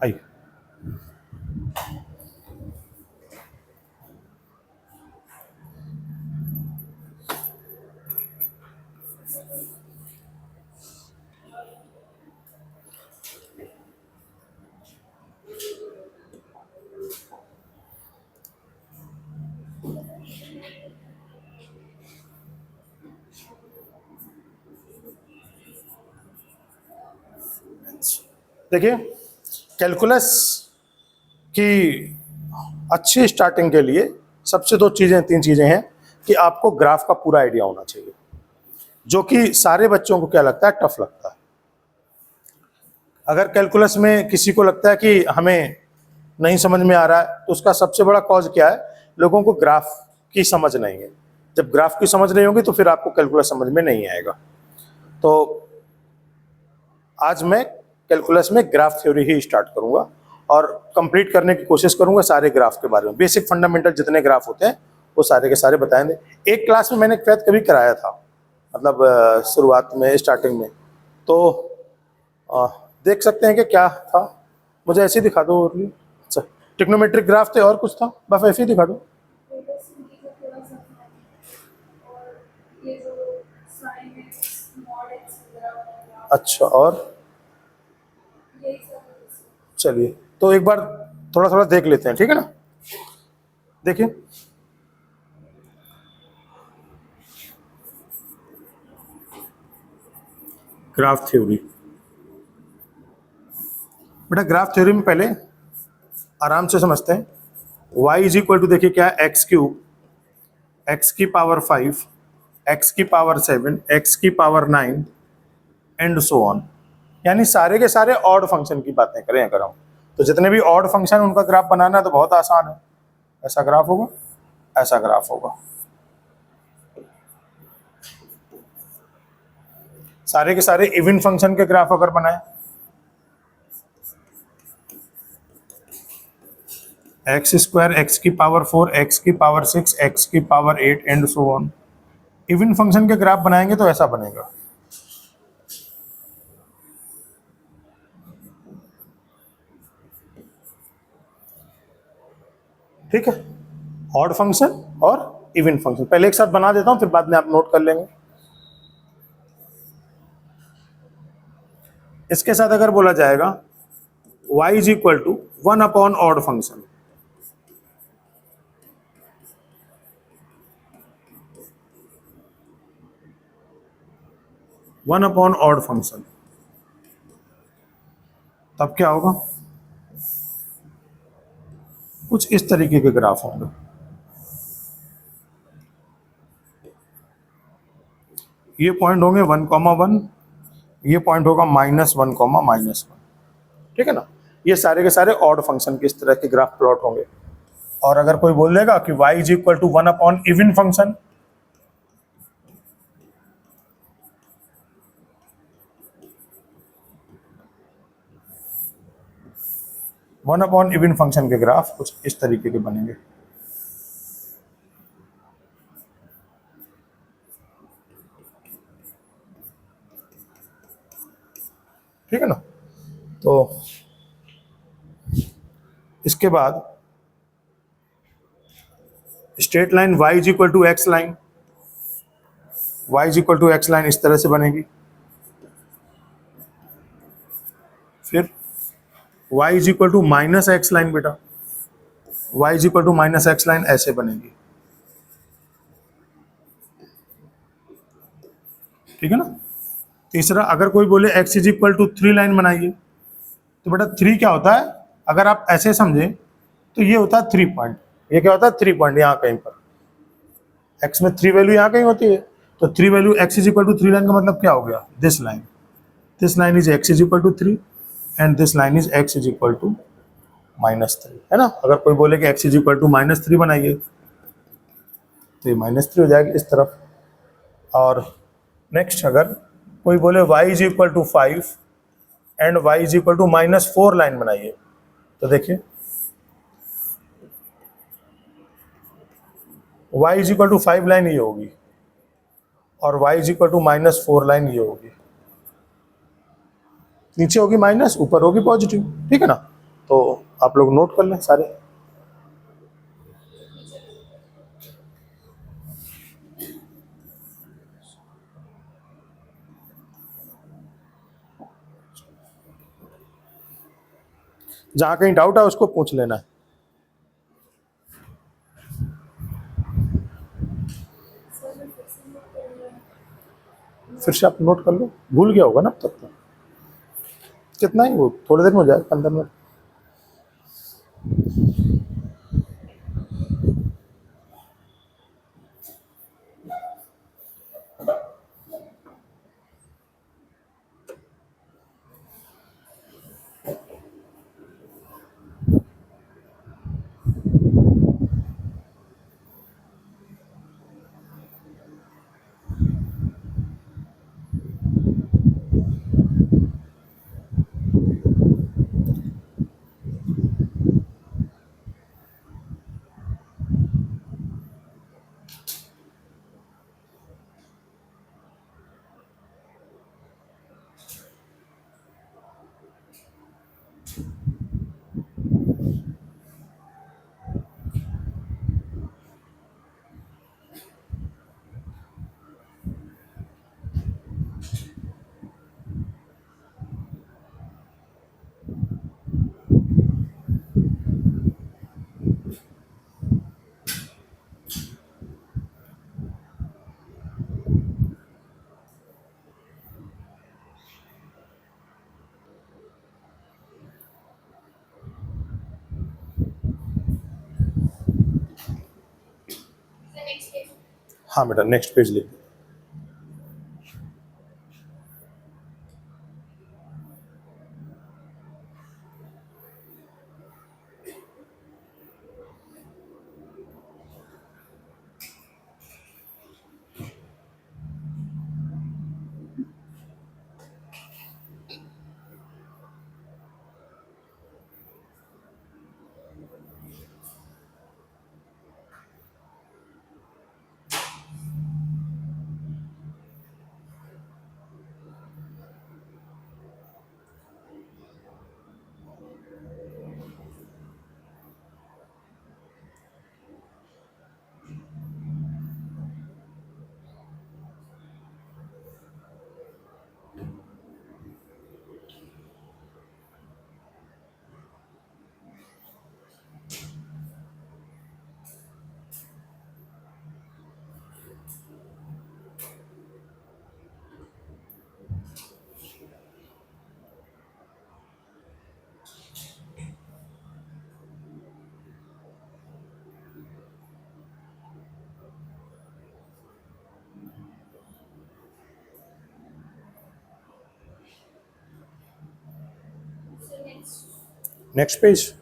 आइए। देखिए, कैलकुलस की अच्छी स्टार्टिंग के लिए सबसे तीन चीजें हैं कि आपको ग्राफ का पूरा आइडिया होना चाहिए, जो कि सारे बच्चों को क्या लगता है, टफ लगता है। अगर कैलकुलस में किसी को लगता है कि हमें नहीं समझ में आ रहा है, तो उसका सबसे बड़ा कॉज क्या है, लोगों को ग्राफ की समझ नहीं है। जब ग्राफ की समझ नहीं होगी तो फिर आपको कैलकुलस समझ में नहीं आएगा। तो आज मैं कैलकुलस में ग्राफ थ्योरी ही स्टार्ट करूंगा और कंप्लीट करने की कोशिश करूंगा सारे ग्राफ के बारे में। बेसिक फंडामेंटल जितने ग्राफ होते हैं वो सारे के सारे बताएंगे। एक क्लास में मैंने शायद कभी कराया था, मतलब शुरुआत में, स्टार्टिंग में। तो देख सकते हैं कि क्या था, मुझे ऐसे ही दिखा दो। अच्छा, ट्रिग्नोमेट्रिक ग्राफ थे और कुछ था, बस ऐसे ही दिखा दो। अच्छा, और चलिए तो एक बार थोड़ा थोड़ा देख लेते हैं, ठीक है ना। देखिए, ग्राफ थ्योरी। बेटा ग्राफ थ्योरी में पहले आराम से समझते हैं। y इज इक्वल टू, देखिए क्या है, एक्स क्यूब, एक्स की पावर 5, एक्स की पावर 7, एक्स की पावर 9 एंड सो ऑन। यानी सारे के सारे ऑड फंक्शन की बातें करें अगर हम, तो जितने भी ऑड फंक्शन उनका ग्राफ बनाना है तो बहुत आसान है। ऐसा ग्राफ होगा, ऐसा ग्राफ होगा। सारे के सारे इवन फंक्शन के ग्राफ अगर बनाए, एक्स स्क्वायर, एक्स की पावर 4, एक्स की पावर 6, एक्स की power 8 and so on. Even function के ग्राफ बनाएंगे तो ऐसा बनेगा। ठीक है, ऑड फंक्शन और इवन फंक्शन पहले एक साथ बना देता हूं, फिर बाद में आप नोट कर लेंगे। इसके साथ अगर बोला जाएगा y is equal to 1 upon odd function, one upon odd function, तब क्या होगा, कुछ इस तरीके के ग्राफ होंगे। ये पॉइंट होंगे 1,1, ये पॉइंट होगा -1, -1। ठीक है ना। ये सारे के सारे ऑड फंक्शन के इस तरह के ग्राफ प्लॉट होंगे। और अगर कोई बोल देगा कि y is equal to 1 upon even function, one upon even function के ग्राफ कुछ इस तरीके के बनेंगे। ठीक है ना। तो इसके बाद straight line y is equal to x line, y is equal to x line इस तरह से बनेगी। फिर y is equal to minus x line, बेटा y is equal to minus x line ऐसे बनेगी। ठीक है ना। तीसरा, अगर कोई बोले x is equal to 3 line बनाइए, तो बेटा 3 क्या होता है, अगर आप ऐसे समझे तो ये होता है 3 पॉइंट। ये क्या होता है, 3 पॉइंट यहाँ कहीं पर, x में 3 वैल्यू यहाँ कहीं होती है, तो 3 value x is equal to 3 line का मतलब क्या हो गया, this line is x is equal to 3 and this line is x is equal to -3, है ना। अगर कोई बोले कि x इज इक्वल टू -3 बनाइए, तो ये -3 हो जाएगी इस तरफ। और नेक्स्ट, अगर कोई बोले y is equal to 5 and y is equal to -4 line बनाइए, तो देखिए y is equal to 5 line ये होगी और y is equal to -4 line ये होगी। नीचे होगी माइनस, ऊपर होगी पॉजिटिव। ठीक है ना। तो आप लोग नोट कर लें सारे। जहाँ कहीं डाउट है उसको पूछ लेना। फिर से आप नोट कर लो, भूल गया होगा ना तब तक। कितना ही वो थोड़ी देर में हो जाए, 15 मिनट। हाँ बेटा, नेक्स्ट पेज लिख दो। Next page.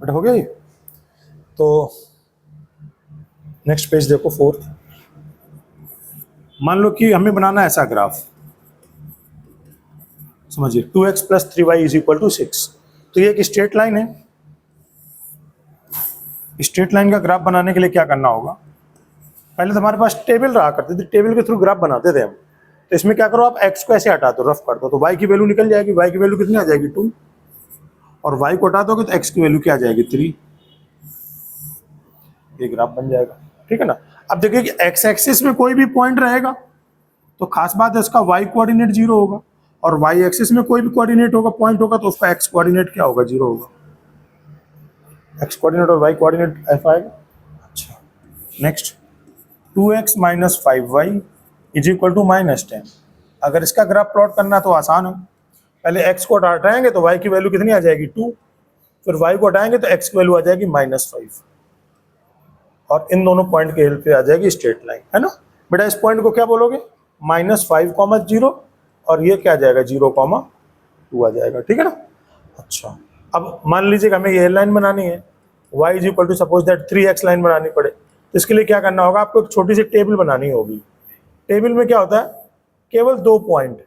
हो गया ये। तो नेक्स्ट पेज देखो, फोर्थ। मान लो कि हमें बनाना है ऐसा ग्राफ, समझिए 2x + 3y = 6। तो ये एक स्ट्रेट लाइन है। स्ट्रेट लाइन का ग्राफ बनाने के लिए क्या करना होगा, पहले तो हमारे पास टेबल रहा करती थी, टेबल के थ्रू ग्राफ बनाते थे हम। तो इसमें क्या करो, आप x को ऐसे हटा दो, रफ कर दो, तो y की वैल्यू निकल जाएगी। y की वैल्यू कितनी आ जाएगी 2, और y को हटा दोगे तो x की वैल्यू क्या आ जाएगी 3। ये ग्राफ बन जाएगा, ठीक है ना। अब देखिए कि x एक्सिस में कोई भी पॉइंट रहेगा तो खास बात है इसका y कोऑर्डिनेट 0 होगा, और y एक्सिस में कोई भी कोऑर्डिनेट होगा, पॉइंट होगा, तो उसका x कोऑर्डिनेट क्या होगा, 0 होगा। x कोऑर्डिनेट और y कोऑर्डिनेट ऐसा आएगा। अच्छा, नेक्स्ट 2x - 5y = -10। अगर इसका ग्राफ प्लॉट करना तो आसान है, पहले x को हटाएंगे तो y की वैल्यू कितनी आ जाएगी 2, फिर y को हटाएंगे तो x की वैल्यू आ जाएगी -5, और इन दोनों पॉइंट के हेल्प पे आ जाएगी स्ट्रेट लाइन, है ना। बेटा इस पॉइंट को क्या बोलोगे, -5, 0, और ये क्या आ जाएगा 0, 2 आ जाएगा, ठीक है ना। अच्छा, अब मान लीजिए कि हमें ये लाइन बनानी है, y = suppose that 3x line बनानी पड़े, तो इसके लिए क्या करना होगा, आपको एक छोटी सी टेबल बनानी होगी। टेबल में क्या होता है, केवल 2 पॉइंट,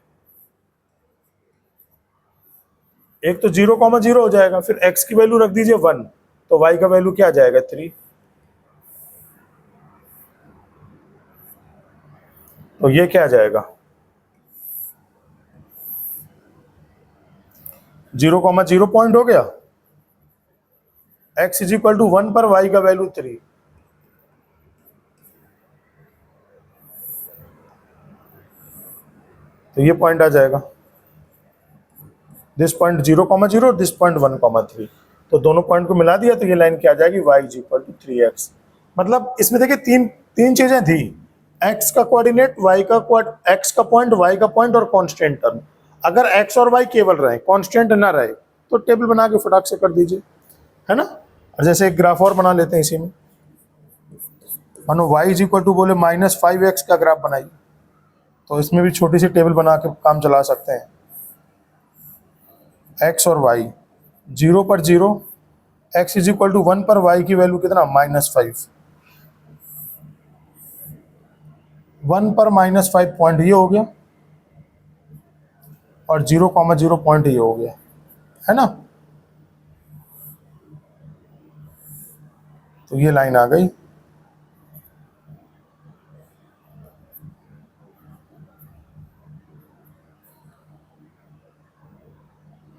एक तो 0, 0 हो जाएगा, फिर x की वैल्यू रख दीजिए 1, तो y का वैल्यू क्या आ जाएगा 3। तो ये क्या आ जाएगा 0, 0 पॉइंट हो गया, x = 1 पर y का वैल्यू 3। तो ये पॉइंट आ जाएगा, दिस पॉइंट 0, 0, दिस पॉइंट 1, 3। तो दोनों पॉइंट को मिला दिया तो ये लाइन क्या आ जाएगी, y = 3x। मतलब इसमें देखिए तीन तीन चीजें थी, x का कोऑर्डिनेट, x का पॉइंट, y का पॉइंट, और कांस्टेंट टर्म। अगर x और y केवल रहे, कांस्टेंट ना रहे, तो टेबल बना के फटाक से कर दीजिए, है ना। और जैसे एक ग्राफ और बना लेते हैं इसी में, मानो y = बोले -5x का ग्राफ बनाइए, तो इसमें भी छोटी सी टेबल बना के काम चला सकते हैं। x और y 0 पर 0, x = 1 पर y की वैल्यू कितना, -5, 1 पर -5 पॉइंट ये हो गया, और 0, 0 पॉइंट ये हो गया, है ना। तो ये लाइन आ गई।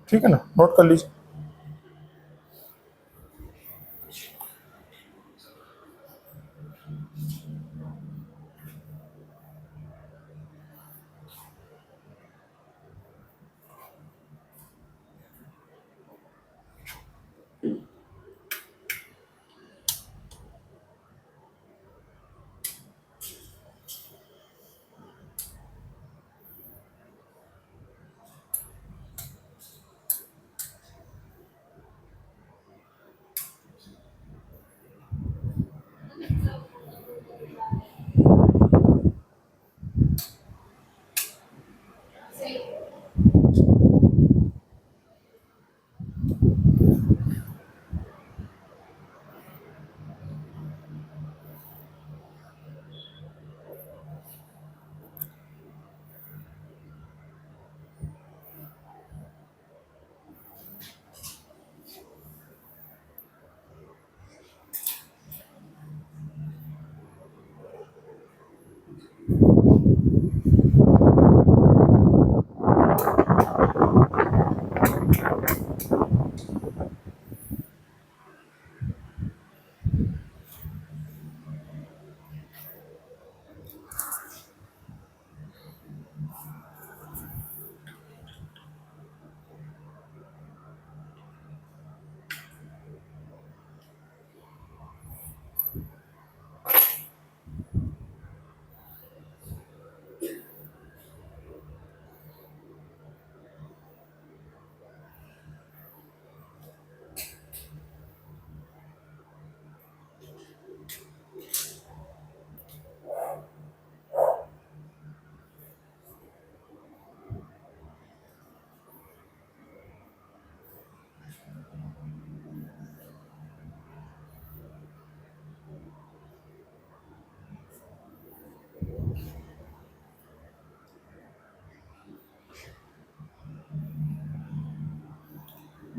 ठीक है ना, नोट कर लीजिए।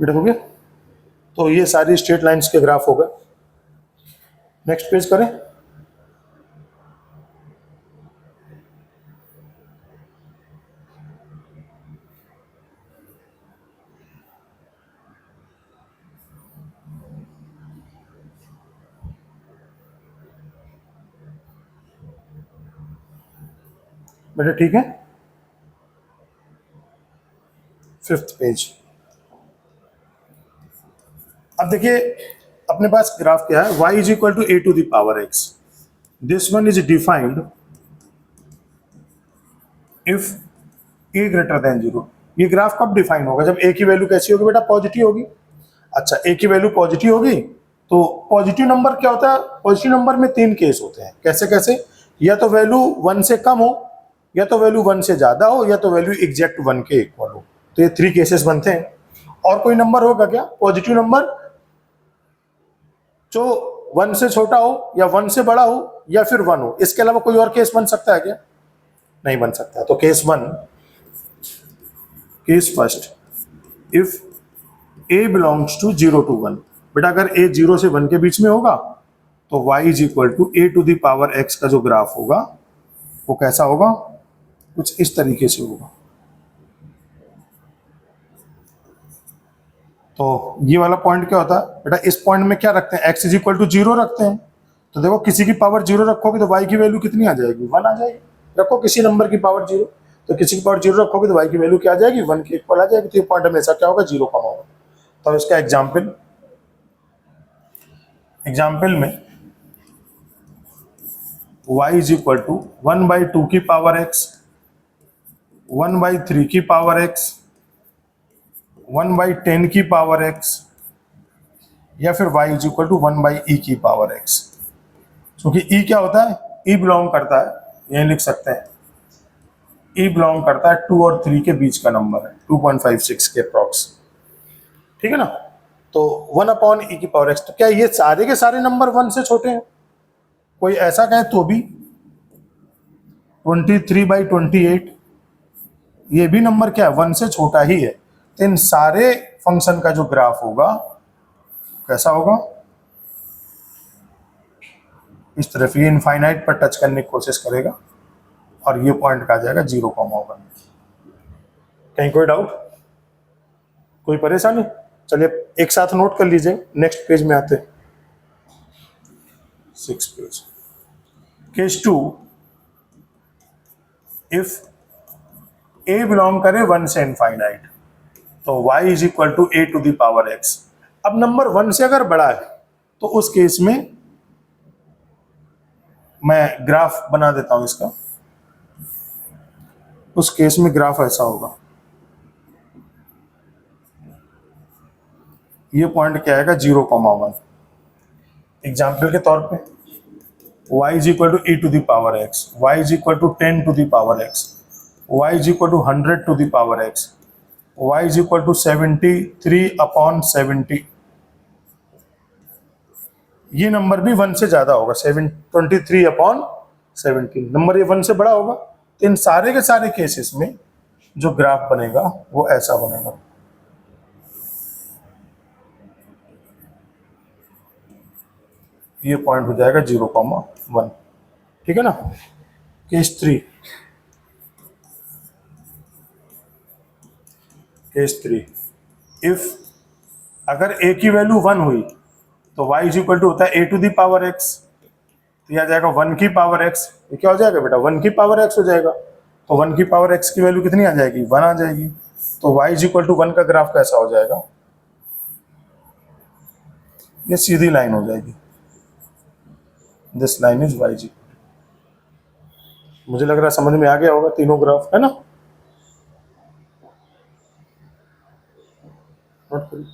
बेटा हो गया। तो ये सारी स्ट्रेट लाइंस के ग्राफ हो गए। नेक्स्ट पेज करें। बेटा ठीक है, 5th पेज। अब देखिए अपने पास ग्राफ क्या है, y is equal to a to the power x। This one is defined if a greater than 0। ये ग्राफ कब डिफाइन होगा, जब a की वैल्यू कैसी होगी बेटा, पॉजिटिव होगी। अच्छा, a की वैल्यू पॉजिटिव होगी तो पॉजिटिव नंबर क्या होता है, पॉजिटिव नंबर में 3 केस होते हैं। कैसे कैसे, या तो वैल्यू 1 से कम हो, या तो वैल्यू 1 से ज्यादा हो, या तो वैल्यू एग्जैक्ट 1 के इक्वल हो। तो ये 3 केसेस बनते हैं। और कोई नंबर होगा क्या, पॉजिटिव नंबर जो 1 से छोटा हो, या 1 से बड़ा हो, या फिर 1 हो। इसके अलावा कोई और केस बन सकता है क्या, नहीं बन सकता। तो case 1, case first, if a belongs to 0 to 1। बेटा अगर a 0 से 1 के बीच में होगा तो y is equal to a to the power x का जो ग्राफ होगा वो कैसा होगा, कुछ इस तरीके से होगा। तो ये वाला पॉइंट क्या होता है बेटा, इस पॉइंट में क्या रखते हैं, x इज इक्वल टू 0 रखते हैं। तो देखो किसी की पावर 0 रखोगे तो y की वैल्यू कितनी आ जाएगी, 1 आ जाएगी। रखो किसी नंबर की पावर 0, तो किसी की पावर 0 रखोगे तो y की वैल्यू क्या आ जाएगी, 1 के इक्वल आ जाएगी। तो ये पॉइंट हमेशा क्या होगा, 0 कम होगा। तो इसका एग्जाम्पल में y इज इक्वल टू 1/2 की पावर x, 1/3 की पावर x, 1/10 की पावर x, या फिर y is equal to 1/e की पावर x। क्योंकि e क्या होता है, e बिलोंग करता है, यही लिख सकते हैं, e बिलोंग करता है 2 और 3 के बीच का नंबर है, 2.56 के अप्रॉक्स। ठीक है ना। तो 1/e की पावर x, तो क्या ये सारे के सारे नंबर 1 से छोटे हैं, कोई ऐसा कहे तो भी 23/28 ये भी नंबर क्या है, 1 से छोटा ही है। तो इन सारे फंक्शन का जो ग्राफ होगा कैसा होगा, इस तरफ ये इनफाइनाइट पर टच करने की कोशिश करेगा और ये पॉइंट का आ जाएगा 0 होगा। कहीं कोई डाउट, कोई परेशानी, चलिए एक साथ नोट कर लीजिए। नेक्स्ट पेज में आते हैं, 6 page. Case 2, if a belong करे 1 से इनफाइनाइट तो y is equal to a to the power x। अब नंबर 1 से अगर बड़ा है तो उस केस में मैं ग्राफ बना देता हूं इसका। उस केस में ग्राफ ऐसा होगा, ये पॉइंट क्या आएगा, 0,1। एग्जाम्पल के तौर पे y is equal to e to the power x, y is equal to 10 to the power x, y is equal to 100 to the power x, y is equal to 73/70। ये number भी 1 से ज्यादा होगा, 23/17 number ये 1 से बड़ा होगा। तो इन सारे के सारे केसेस में जो ग्राफ बनेगा वो ऐसा बनेगा। ये पॉइंट हो जाएगा 0,1। ठीक है ना। केस 3, इफ अगर a की वैल्यू 1 हुई तो y इज इक्वल टू होता है ए टू द पावर x। तो यह आ जाएगा 1 की पावर x, ये क्या हो जाएगा बेटा, 1 की पावर x हो जाएगा। तो 1 की पावर x की वैल्यू कितनी आ जाएगी, 1 आ जाएगी। तो y इज इक्वल टू 1 का ग्राफ कैसा हो जाएगा, ये सीधी लाइन हो जाएगी। This line is y is, मुझे लग रहा है समझ में आ गया होगा तीनों ग्राफ, है ना। नोट करिए।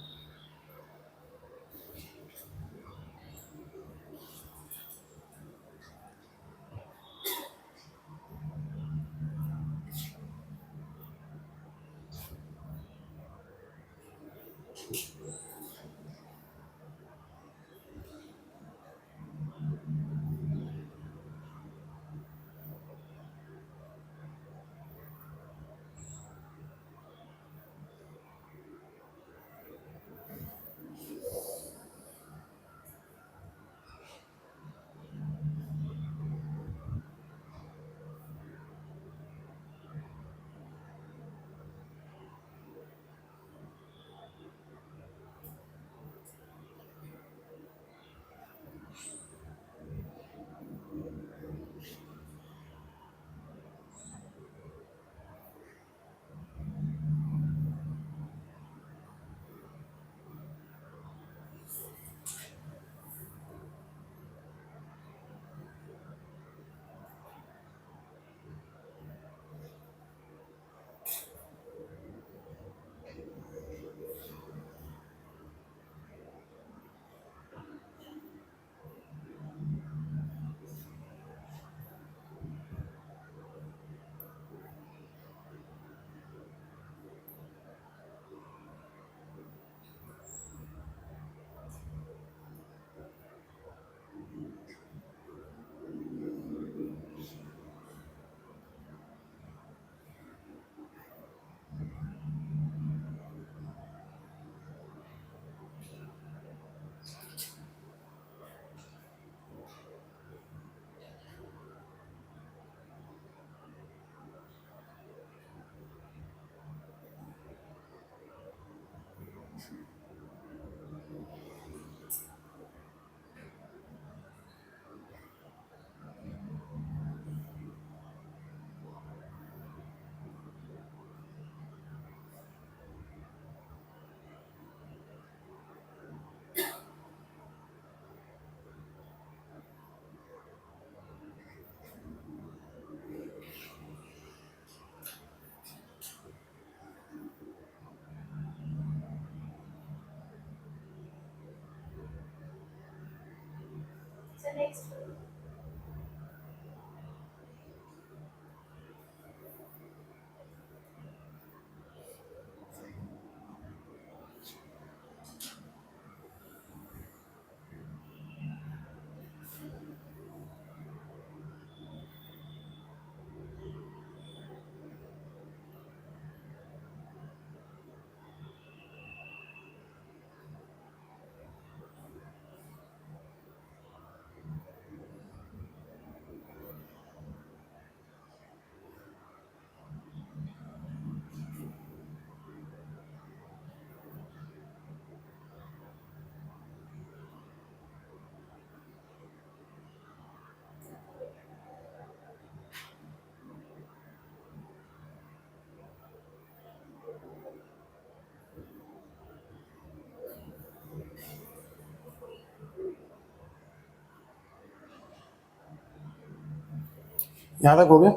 यहाँ तक हो गया।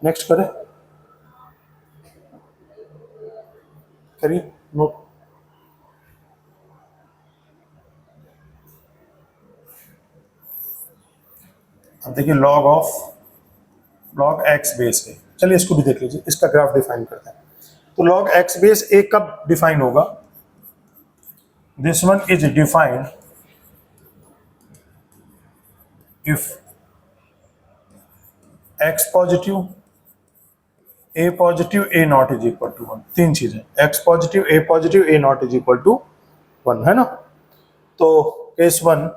नेक्स्ट करें, करिए नोट। अब देखिए लॉग एक्स बेस ए, चलिए इसको भी देख लीजिए, इसका ग्राफ डिफाइन करते हैं। तो लॉग एक्स बेस ए कब डिफाइन होगा? This one is defined if x positive a positive a not is equal to 1। तीन चीजें, x positive a not is equal to 1, है ना। तो case one,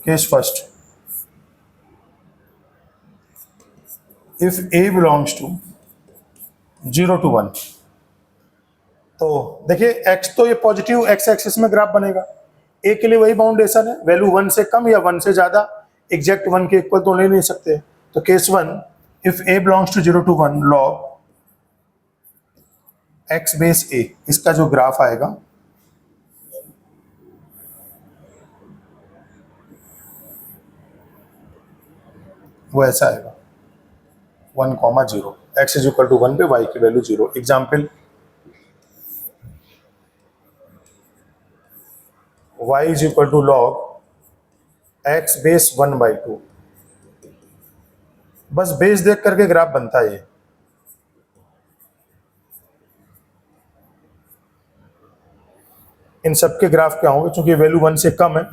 case first, if a belongs to 0 to 1। तो देखिए x तो ये positive x axis में ग्राफ बनेगा, ए के लिए वही बाउंडेशन है, वैल्यू 1 से कम या 1 से ज्यादा, एग्जैक्ट 1 के इक्वल तो ले नहीं सकते। तो case one, if a belongs to 0 to 1 log x base a, इसका जो ग्राफ आएगा वो ऐसा आएगा 1,0, एक्स इज इक्वल टू 1 पे वाई की value 0। Example, y is equal to log x base 1/2। बस बेस देख करके ग्राफ बनता है ये। इन सबके ग्राफ क्या होंगे, क्योंकि वैल्यू 1 से कम है,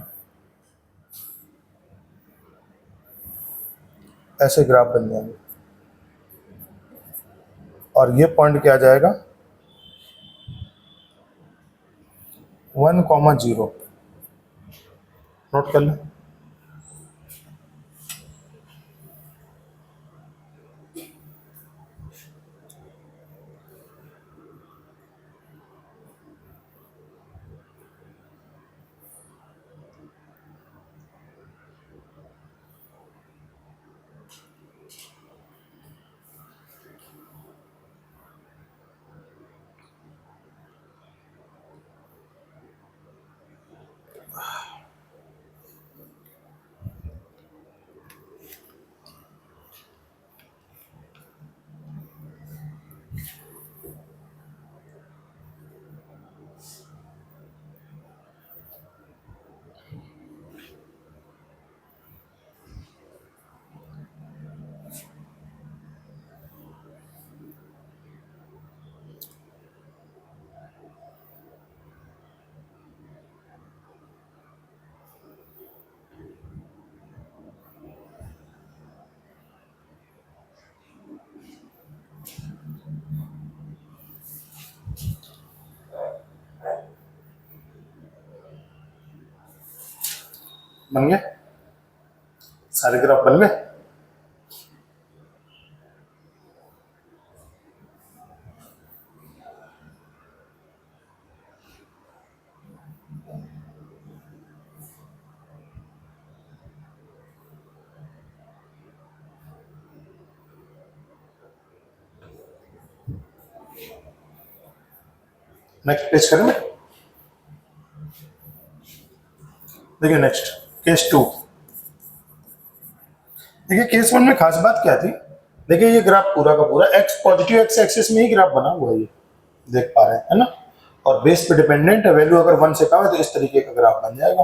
ऐसे ग्राफ बन जाएंगे। और ये पॉइंट क्या आ जाएगा 1,0, नोट कर लें। बन गए सारे ग्राफ, बन गए। नेक्स्ट पेज करें मैं। देखिए नेक्स्ट केस 2। देखिए केस 1 में खास बात क्या थी, देखिए ये ग्राफ पूरा का पूरा एक्स पॉजिटिव एक्स एक्सिस में ही ग्राफ बना हुआ है, ये देख पा रहे हैं है ना, और बेस पे डिपेंडेंट है, वैल्यू अगर 1 से कम है तो इस तरीके का ग्राफ बन जाएगा।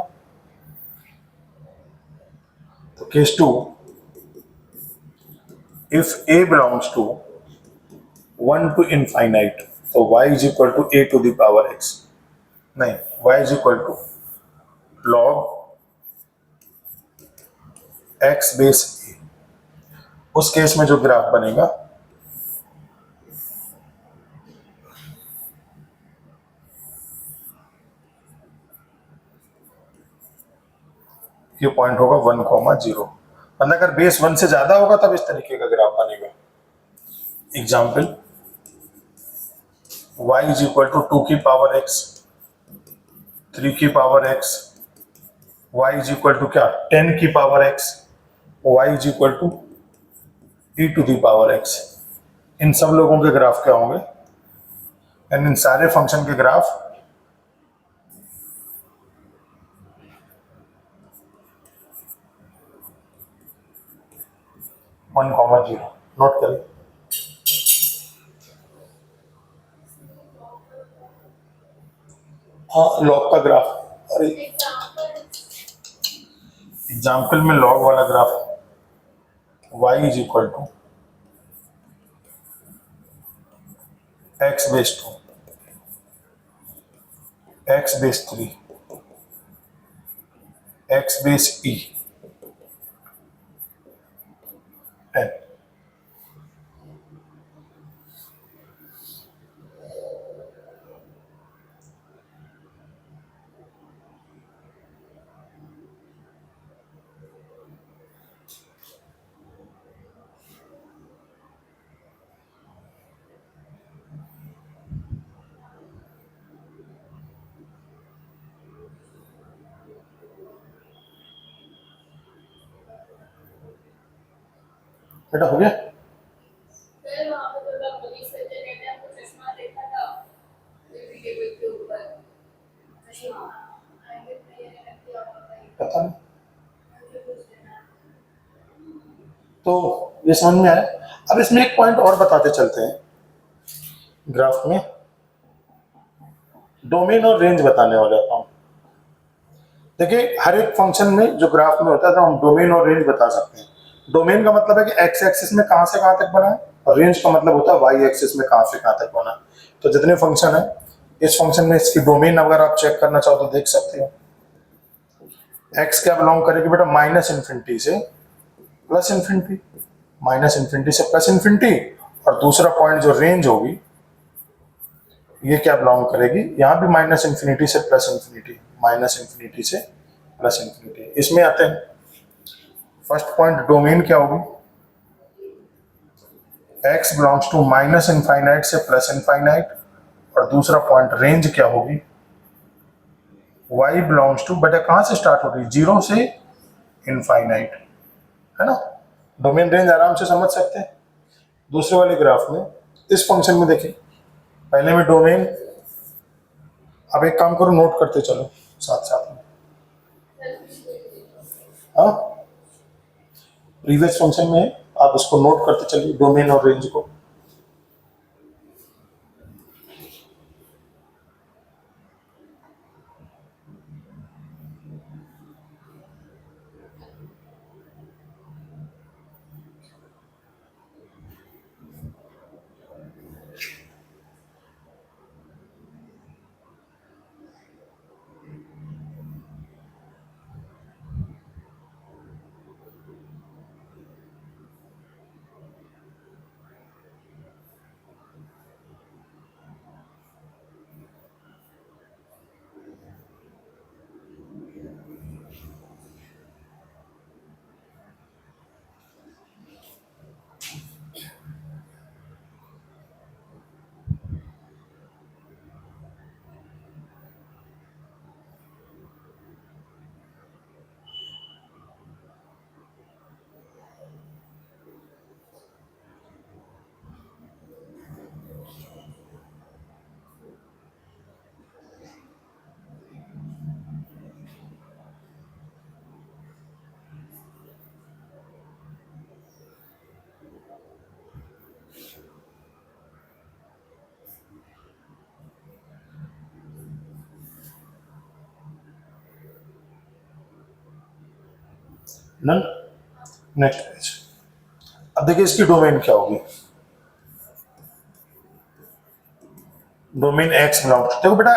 तो case 2, if a belongs to 1 to infinite, तो y is equal to a to the power x, नहीं, y is equal to log x base a। उस केस में जो ग्राफ बनेगा ये पॉइंट होगा 1,0, मतलब अगर बेस 1 से ज्यादा होगा तब इस तरीके का ग्राफ बनेगा। Example, y is equal to 2 की पावर x, 3 की power x, y is equal to क्या 10 की power x, y is equal to e to the power x। इन सब लोगों के ग्राफ क्या होंगे, एंड इन सारे फंक्शन के graph one comma zero, note करें। हाँ लॉग का ग्राफ, अरे एग्जाम्पल में लॉग वाला graph y is equal to x base 2, x base 3, x base e 10। बेटा हो गया। पता नहीं, तो ये समझ में आया। अब इसमें एक पॉइंट और बताते चलते हैं, ग्राफ में डोमेन और रेंज बताने वाला था। देखिए हर एक फंक्शन में जो ग्राफ में होता है तो हम डोमेन और रेंज बता सकते हैं। डोमेन का मतलब है कि एक्स एक्सिस में कहां से कहां तक बना है, और रेंज का मतलब होता है वाई एक्सिस में कहां से कहां तक बना है। तो जितने फंक्शन है इस फंक्शन में इसकी डोमेन अगर आप चेक करना चाहो तो देख सकते हो। एक्स क्या बिलोंग करेगी बेटा, माइनस इन्फिनिटी से प्लस इन्फिनिटी, माइनस इन्फिनिटी से प्लस इन्फिनिटी, और दूसरा पॉइंट जो रेंज होगी ये क्या बिलोंग करेगी, यहां भी माइनस इन्फिनिटी से प्लस इन्फिनिटी, माइनस इन्फिनिटी से प्लस इन्फिनिटी। इसमें आते हैं, फर्स्ट पॉइंट डोमेन क्या होगी, x belongs to minus infinite से प्लस इनफाइनाइट, और दूसरा पॉइंट रेंज क्या होगी, y बिलोंग्स टू, बेटा कहां से स्टार्ट होगी, जीरो से इनफाइनाइट, है ना। डोमेन रेंज आराम से समझ सकते हैं। दूसरे वाले ग्राफ में इस फंक्शन में देखिए, पहले में डोमेन, अब एक काम करो नोट करते चलो साथ साथ में, हाँ प्रीवियस फंक्शन में आप इसको नोट करते चलिए डोमेन और रेंज को। डन। Next page. अब देखिए इसकी डोमेन क्या होगी। डोमेन एक्स बिलोंग्स, देखो बेटा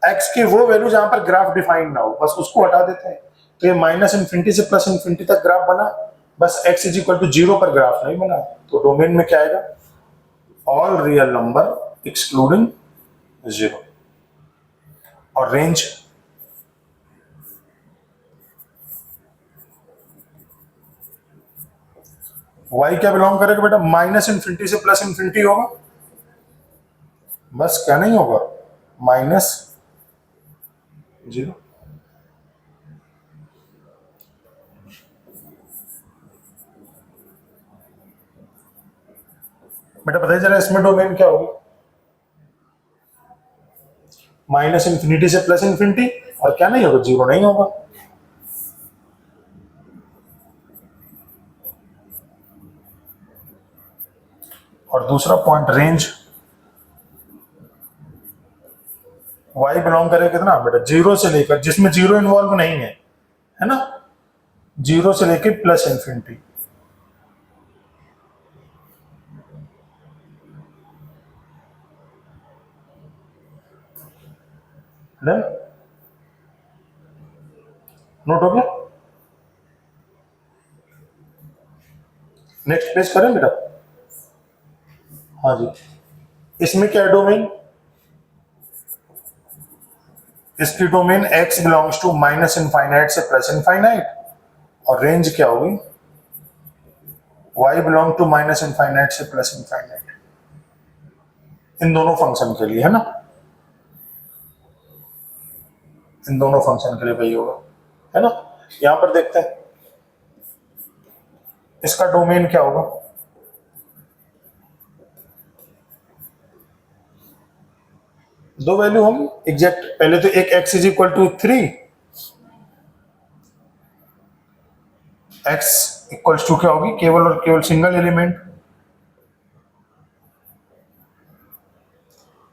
एक्स की वो वैल्यू जहां पर ग्राफ डिफाइन ना हो बस उसको हटा देते हैं। तो ये माइनस इन्फिनिटी से प्लस इन्फिनिटी तक ग्राफ बना, बस x is equal to zero पर ग्राफ नहीं बना। तो डोमेन में क्या आएगा, all real number excluding zero. और रेंज y क्या बिलोंग करेगा बेटा, माइनस इन्फिनिटी से प्लस इन्फिनिटी होगा, बस क्या नहीं होगा, माइनस जीरो। बेटा पता ही चला इसमें डोमेन क्या होगी, माइनस इन्फिनिटी से प्लस इन्फिनिटी, और क्या नहीं होगा, जीरो नहीं होगा। और दूसरा पॉइंट रेंज, y बिलोंग करेगा कितना बेटा, जीरो से लेकर, जिसमें जीरो इन्वॉल्व नहीं है ना, जीरो से लेकर प्लस इन्फिनिटी। डन, नोट हो गया। नेक्स्ट पेज करें बेटा। हाँ जी, इसमें क्या है डोमेन, इसकी domain x belongs to minus infinite से प्लस इनफाइनाइट, और रेंज क्या होगी, y belong to minus infinite से प्लस इनफाइनाइट, इन दोनों फंक्शन के लिए है ना, इन दोनों फंक्शन के लिए वही होगा, है ना। यहां पर देखते हैं इसका डोमेन क्या होगा, दो वैल्यू होंगी एग्जैक्ट। पहले तो एक x is equal to 3, x equals to क्या होगी, केवल और केवल सिंगल एलिमेंट,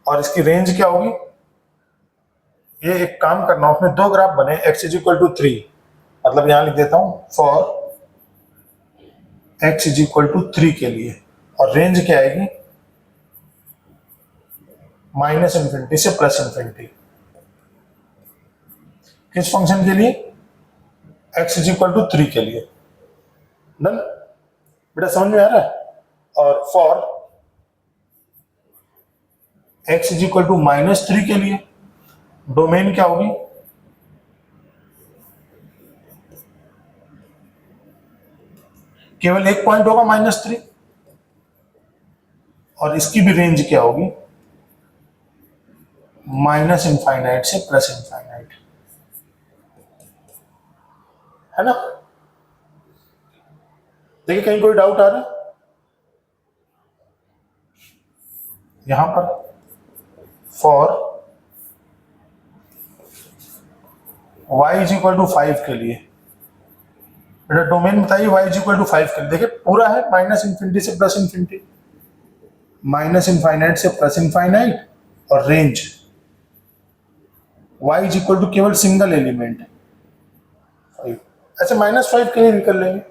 और इसकी रेंज क्या होगी। ये एक काम करना, उसमें दो ग्राफ बने, x इज इक्वल टू 3, मतलब यहां लिख देता हूं for x is equal to 3 के लिए, और रेंज क्या आएगी, माइनस इन्फिनिटी से प्लस इन्फिनिटी। किस फंक्शन के लिए, x इज इक्वल टू 3 के लिए। डन बेटा, समझ में आ रहा है। और for x is equal to minus 3 के लिए डोमेन क्या होगी, केवल एक पॉइंट होगा -3, और इसकी भी रेंज क्या होगी, माइनस इनफाइनाइट से प्लस इनफाइनाइट, है ना। देखिए कहीं कोई डाउट आ रहा है यहां पर, for y is equal to 5 के लिए, बेटा डोमेन बताइए y इज इक्वल टू 5 के लिए। देखिए पूरा है माइनस इन्फिनिटी से प्लस इन्फिनिटी, माइनस इनफाइनाइट से प्लस इनफाइनाइट, और range y is equal to केवल सिंगल एलिमेंट 5, ऐसे -5 के लिए निकल लेंगे।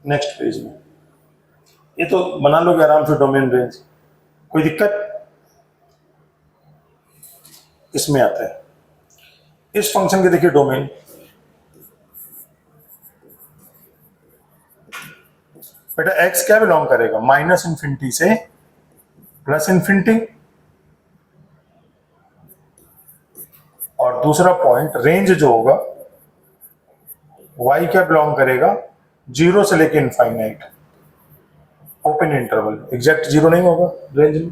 नेक्स्ट पेज में ये तो बना लोगे आराम से डोमेन रेंज, कोई दिक्कत। इसमें आता है इस फंक्शन के, देखिए डोमेन, बेटा x क्या बिलोंग करेगा, माइनस इन्फिनिटी से प्लस इन्फिनिटी, और दूसरा पॉइंट रेंज जो होगा y क्या बिलोंग करेगा, जीरो से लेके infinite, open interval, exact zero नहीं होगा रेंज में।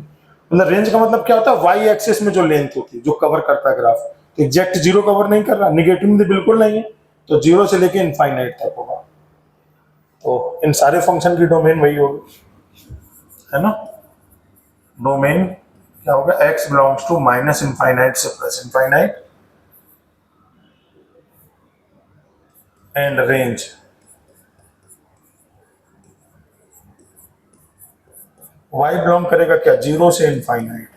मतलब रेंज का मतलब क्या होता है, वाई एक्सिस में जो लेंथ होती है जो कवर करता है ग्राफ, तो एग्जैक्ट जीरो कवर नहीं कर रहा, निगेटिव में बिल्कुल नहीं है, तो जीरो से लेके इनफाइनाइट तक होगा। तो इन सारे फंक्शन की डोमेन वही होगी, है ना। डोमेन क्या होगा, x belongs to minus infinite से plus infinite and range y belong करेगा क्या, जीरो से इनफाइनाइट।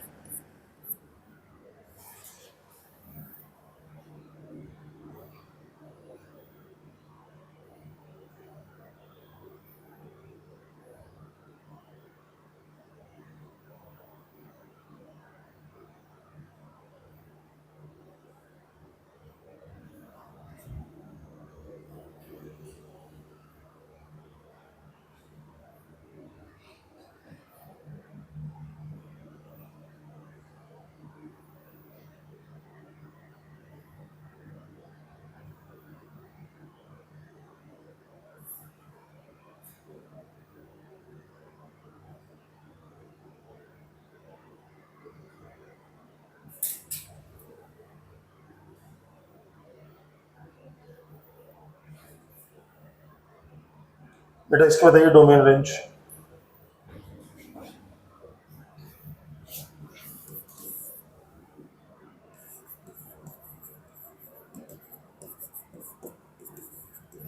बेटा इसके बताइए डोमेन रेंज।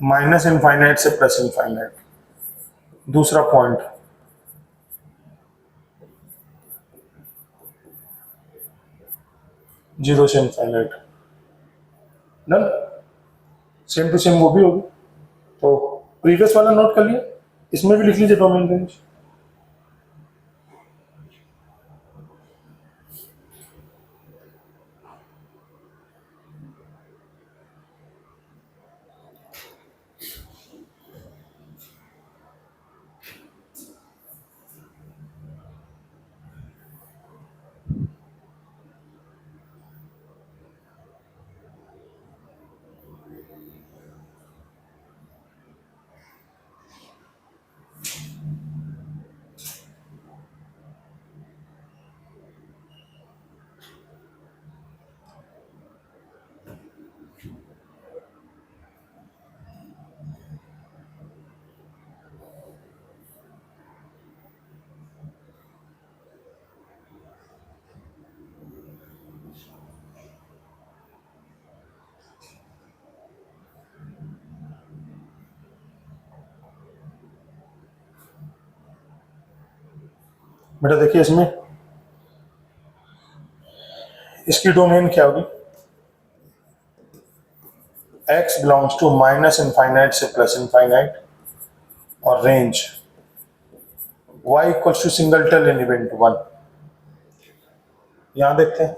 माइनस इनफाइनाइट से प्लस इनफाइनाइट, दूसरा पॉइंट जीरो से infinite, done. Same to same वो भी होगी, तो प्रीवियस वाला नोट कर लिया, इसमें भी लिख लीजिए डोमेन रेंज। बेटा देखिए इसमें इसकी डोमेन क्या होगी, x belongs to minus infinite से प्लस इनफाइनाइट और range y equals to singleton in event one. यहां देखते हैं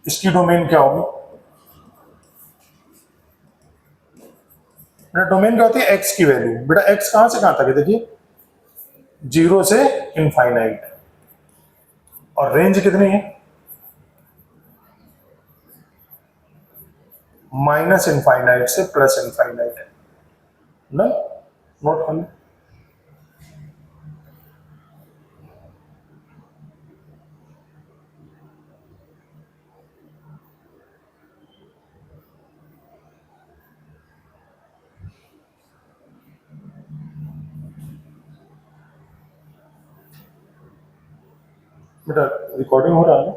इसकी डोमेन क्या होगी। बेटा डोमेन क्या होती है, x की वैल्यू, बेटा x कहां से कहां तक है, देखिए जीरो से इनफाइनाइट, और रेंज कितनी है, माइनस इनफाइनाइट से प्लस इनफाइनाइट, ना, नोट कर लें। बेटा रिकॉर्डिंग हो रहा है ना,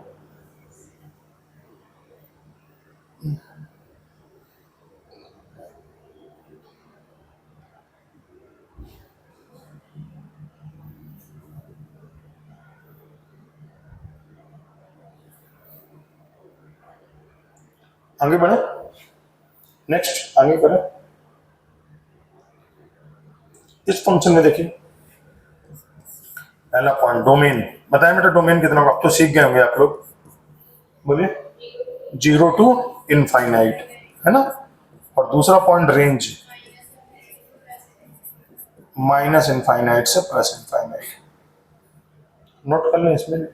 आगे बढ़े, नेक्स्ट आगे बढ़े। इस फंक्शन में देखिए पहला पॉइंट डोमेन बताया बेटा, डोमेन कितना होगा, अब तो सीख गए होंगे आप लोग, बोलिए जीरो टू इनफाइनाइट, है ना। और दूसरा पॉइंट रेंज, माइनस इनफाइनाइट से प्लस इनफाइनाइट, नोट कर लें इसमें।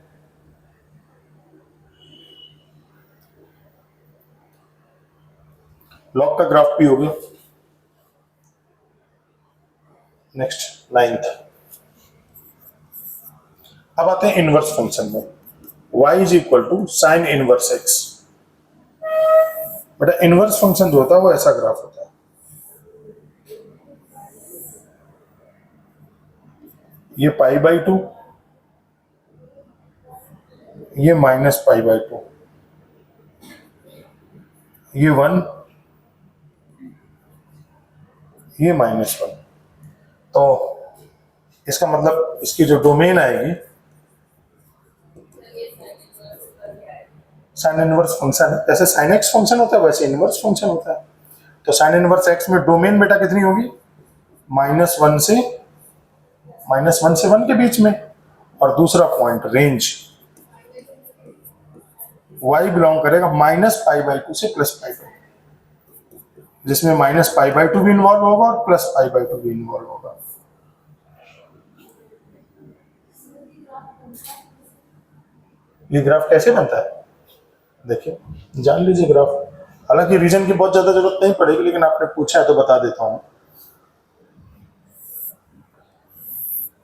लॉग का ग्राफ भी हो गया। नेक्स्ट 9th, अब आते हैं इनवर्स फंक्शन में। y is equal to sine inverse x। बेटा इनवर्स फंक्शन जो होता है वो ऐसा ग्राफ होता है, ये π/2, ये -π/2, ये 1, ये -1। तो इसका मतलब इसकी जो डोमेन आएगी, साइन इनवर्स फंक्शन है, जैसे साइन एक्स फंक्शन होता है वैसे इनवर्स फंक्शन होता है। तो साइन इनवर्स एक्स में डोमेन बेटा कितनी होगी, -1 से 1 के बीच में, और दूसरा पॉइंट रेंज y बिलोंग करेगा -π/2 से +π/2, जिसमें -π/2 भी इन्वॉल्व होगा और +π/2 भी इन्वॉल्व होगा। ये ग्राफ कैसे बनता है देखिए, जान लीजिए ग्राफ। हालांकि रीजन की बहुत ज्यादा जरूरत नहीं पड़ेगी, लेकिन आपने पूछा है तो बता देता हूं।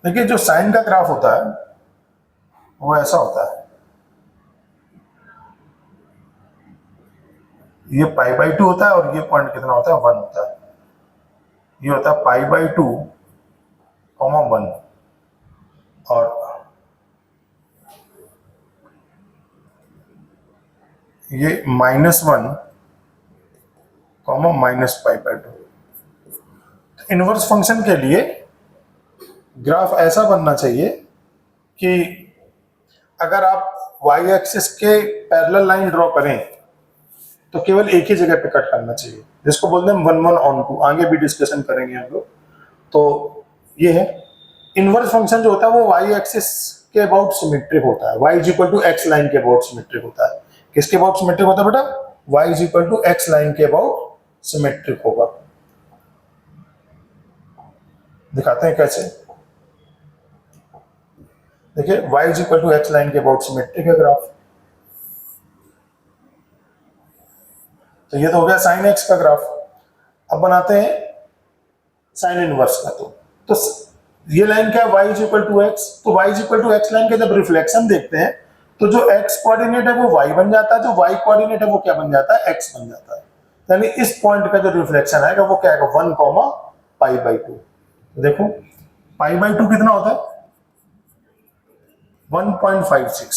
देखिए जो साइन का ग्राफ होता है वो ऐसा होता है, ये π/2 होता है और ये पॉइंट कितना होता है, 1 होता है। ये होता है π/2, 1, और ये -1, -π/2। इनवर्स फंक्शन के लिए ग्राफ ऐसा बनना चाहिए कि अगर आप y एक्सिस के पैरेलल लाइन ड्रॉ करें तो केवल एक ही जगह पे कट करना चाहिए, जिसको बोलते हैं 1 1 ऑन 2। आगे भी डिस्कशन करेंगे हम लोग। तो ये है इनवर्स फंक्शन जो होता है वो y एक्सिस के अबाउट सिमेट्रिक होता है, y is equal to x line के अबाउट सिमेट्रिक होता है। किसके अबाउट सिमेट्रिक होता है बेटा, y is equal to x line के अबाउट सिमेट्रिक होगा। दिखाते हैं कैसे, देखिए y is equal to x line के अबाउट सिमेट्रिक है ग्राफ। तो ये तो हो गया साइन एक्स का ग्राफ। अब बनाते हैं साइन इनवर्स का। तो ये लाइन क्या है, y is equal to x. तो y is equal to x line का जब रिफ्लेक्शन देखते हैं तो जो x कोऑर्डिनेट है वो y बन जाता है, जो y कोऑर्डिनेट है वो क्या बन जाता है, x बन जाता है। यानी इस पॉइंट का जो रिफ्लेक्शन आएगा वो क्या आएगा, 1, π/2। देखो π/2 कितना होता है, 1.56।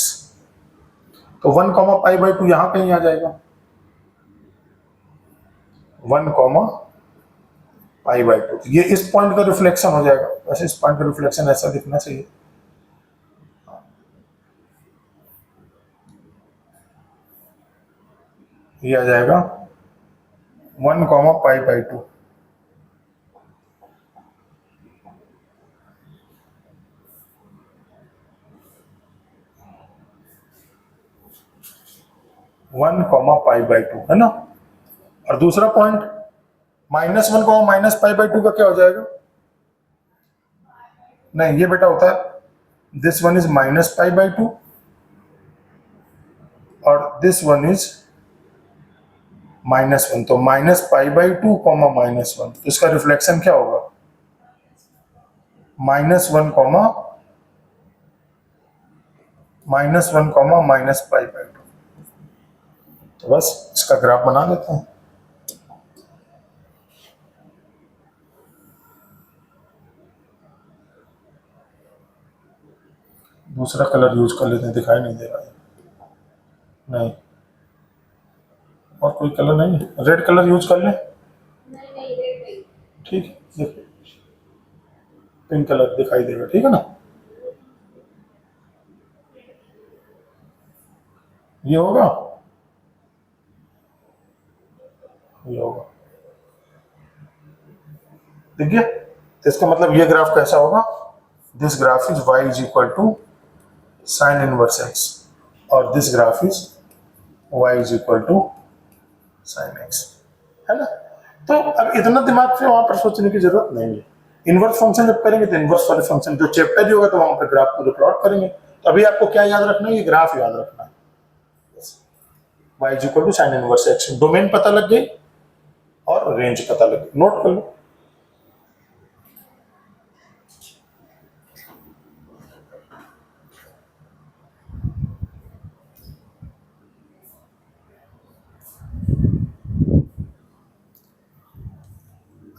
तो 1, π/2 यहां कहीं आ जाएगा, 1, π/2। ये इस पॉइंट का रिफ्लेक्शन हो जाएगा। वैसे इस पॉइंट का रिफ्लेक्शन ऐसा दिखना चाहिए, ये आ जाएगा 1, π/2। π/2 है ना। और दूसरा पॉइंट -1, -π/2 का क्या हो जाएगा, नहीं ये बेटा होता है दिस वन इज -π/2 और दिस वन इज -1। तो -π/2, -1। तो इसका रिफ्लेक्शन क्या होगा, -1, -π/2। तो बस इसका ग्राफ बना देते हैं। दूसरा कलर यूज कर लेते हैं, दिखाई नहीं दे रहा है, नहीं और कोई कलर नहीं है, रेड कलर यूज कर ले, ठीक है। देखिए पिंक कलर दिखाई देगा, ठीक है ना। ये होगा, ये होगा, देखिए। तो इसका मतलब ये ग्राफ कैसा होगा, this graph is y is equal to sine inverse x और this graph is y is equal to sine x, है ना। तो अब इतना दिमाग से वहां पर सोचने की जरूरत नहीं है। इनवर्स फंक्शन जब करेंगे तो इनवर्स वाले फंक्शन जो चैप्टर होगा तो वहां पर ग्राफ को प्लॉट करेंगे। तो अभी आपको क्या याद रखना है, ये ग्राफ याद रखना है। y is equal to sine inverse x, domain पता लग गई, और रेंज पता लगे, नोट कर लो।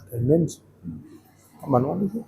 अटेंडेंस बनवा लीजिए।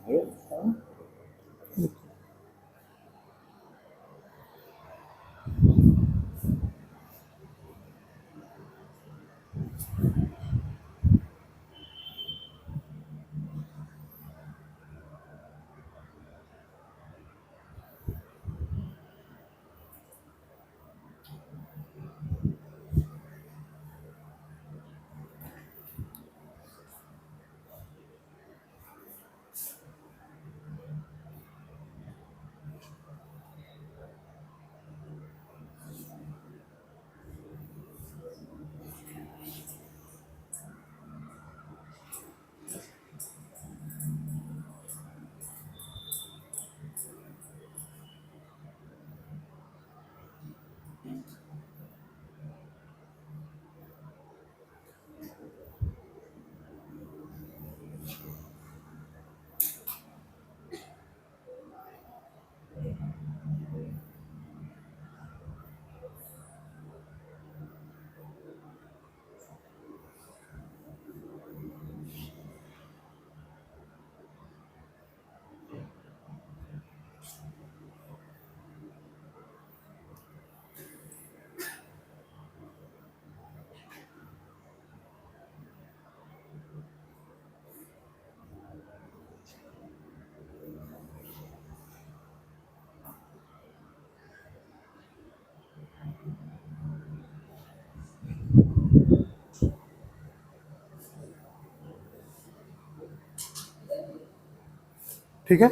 ठीक है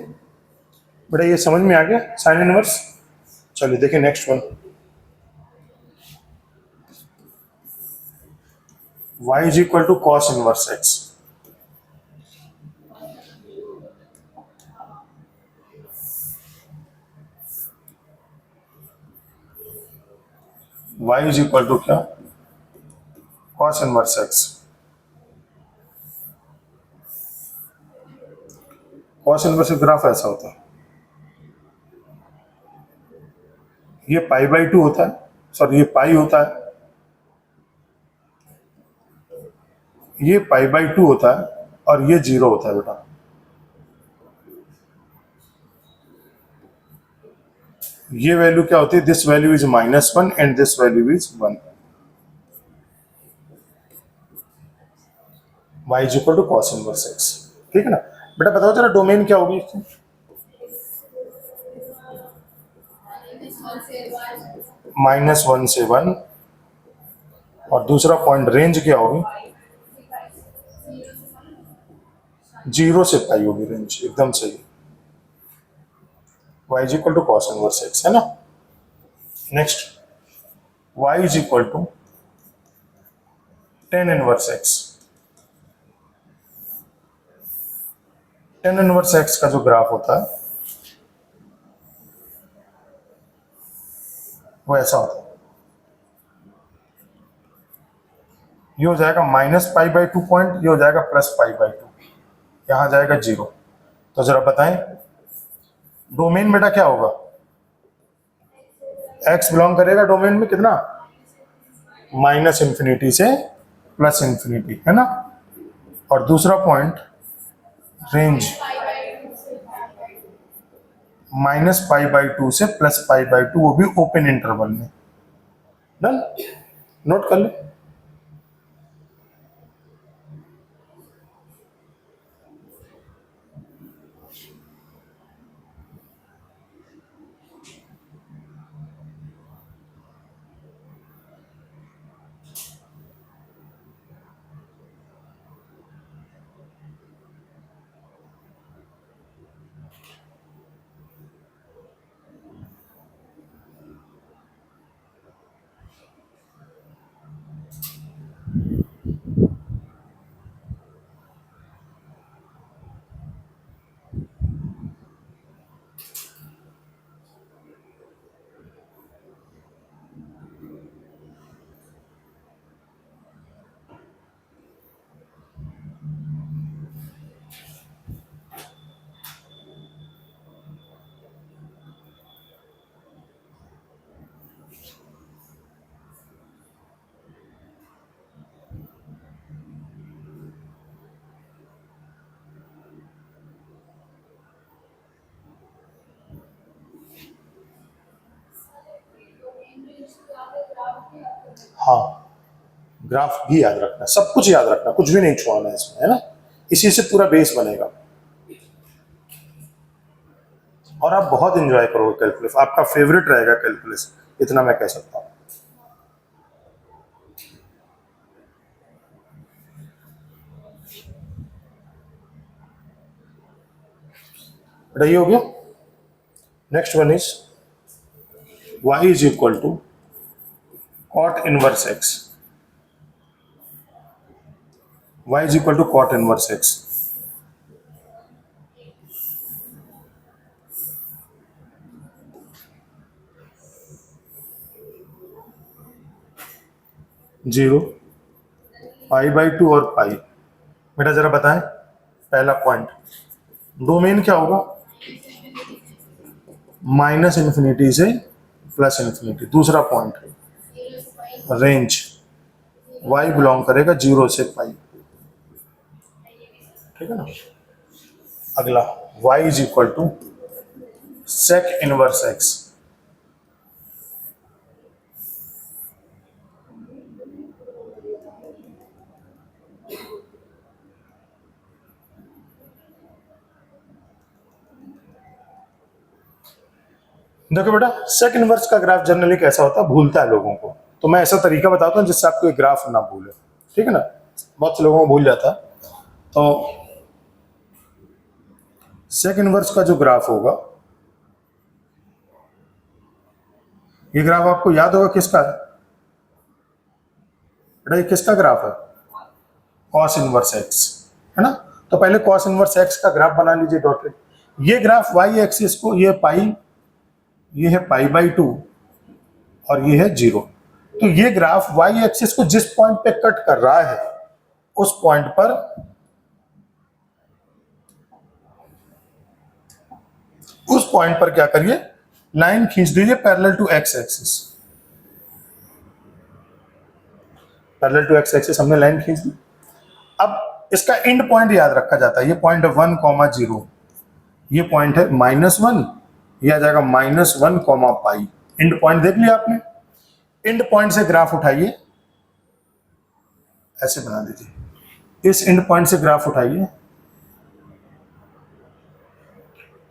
बेटा, ये समझ में आ गया साइन इनवर्स। चलिए देखिए next one, y is equal to cos inverse x। y is equal to क्या, cos inverse x। Cos inverse graph ऐसा होता है, ये पाई बाई टू होता है, सॉरी ये पाई होता है, ये पाई बाई टू होता है और ये जीरो होता है बेटा। ये वैल्यू क्या होती है, this value is -1 and this value is 1। y is equal to cos inverse x। ठीक है ना बेटा, बताओ जरा डोमेन क्या होगी इसकी? -1 से 1, और दूसरा पॉइंट रेंज क्या होगी, 0 से पाई होगी रेंज, एकदम सही। y is equal to cos inverse x है ना। Next, y is equal to tan inverse x। Tan inverse x का जो ग्राफ होता है वो ऐसा होता है, ये हो जाएगा -π/2 पॉइंट, ये हो जाएगा +π/2, यहाँ जाएगा 0। तो जरा बताएं डोमेन बेटा क्या होगा, x बिलोंग करेगा डोमेन में कितना, -∞ से +∞, है ना। और दूसरा पॉइंट रेंज -π/2 से +π/2, वो भी ओपन इंटरवल में। डन, नोट कर ले। हाँ, ग्राफ भी याद रखना, सब कुछ याद रखना, कुछ भी नहीं छुआना है इसमें, है ना। इसी से पूरा बेस बनेगा और आप बहुत एंजॉय करोगे कैलकुलस, आपका फेवरेट रहेगा कैलकुलस, इतना मैं कह सकता हूँ। बेटा ये हो गया। Next one is y is equal to cot inverse x, y is equal to cot inverse x। Zero, pi by two और पाई। बेटा जरा बताएं, पहला पॉइंट डोमेन क्या होगा, माइनस इन्फिनिटी से प्लस इन्फिनिटी। दूसरा पॉइंट रेंज, y बिलोंग करेगा जीरो से पाई, ठीक है ना। अगला y is equal to sec inverse x। देखो बेटा सेक इनवर्स का ग्राफ जनरली कैसा होता है, भूलता है लोगों को, तो मैं ऐसा तरीका बताता हूँ जिससे आपको ग्राफ ना भूले, ठीक है ना। बहुत से लोगों को भूल जाता है। तो सेक इनवर्स का जो ग्राफ होगा, ये ग्राफ आपको याद होगा किसका है बेटा, ये किसका ग्राफ है, कॉस इनवर्स एक्स, है ना। तो पहले कॉस इनवर्स एक्स का ग्राफ बना लीजिए डॉटेड। ये ग्राफ वाई एक्सिस को, ये पाई, ये है पाई बाई टू और ये है जीरो। तो ये ग्राफ वाई एक्सिस को जिस पॉइंट पे कट कर रहा है उस पॉइंट पर, उस पॉइंट पर क्या करिए, लाइन खींच दीजिए parallel to x axis. Parallel to x axis हमने लाइन खींच दी। अब इसका एंड पॉइंट याद रखा जाता है, ये पॉइंट है 1,0, ये पॉइंट है -1, ये आ जाएगा -1, पाई। एंड पॉइंट देख लिया आपने। एंड पॉइंट से ग्राफ उठाइए, ऐसे बना दीजिए, इस एंड पॉइंट से ग्राफ उठाइए।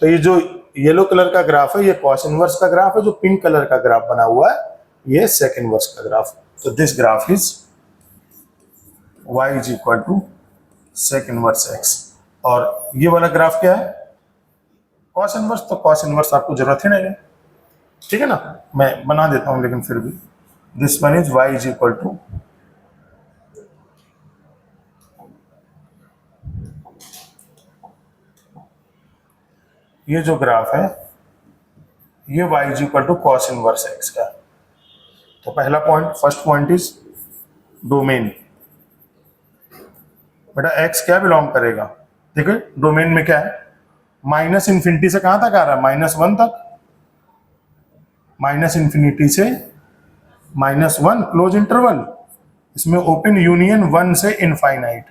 तो ये जो येलो कलर का ग्राफ है ये कॉस इनवर्स का ग्राफ है, जो पिंक कलर का ग्राफ बना हुआ है ये सेक इनवर्स का ग्राफ। तो this graph is y is equal to sec inverse x। और ये वाला ग्राफ क्या है, कॉस इनवर्स। तो कॉस इनवर्स आपको जरूरत ही नहीं है, ठीक है ना, मैं बना देता हूं लेकिन फिर भी। This one is y is equal to, ये जो ग्राफ है ये y is equal to cos inverse x का। तो पहला point, first point is domain. बेटा x क्या बिलोंग करेगा, देखो डोमेन में क्या है, माइनस इंफिनिटी से कहां तक आ रहा है, -1 तक, माइनस इंफिनिटी से -1 क्लोज इंटरवल, इसमें ओपन यूनियन 1 से इनफाइनाइट।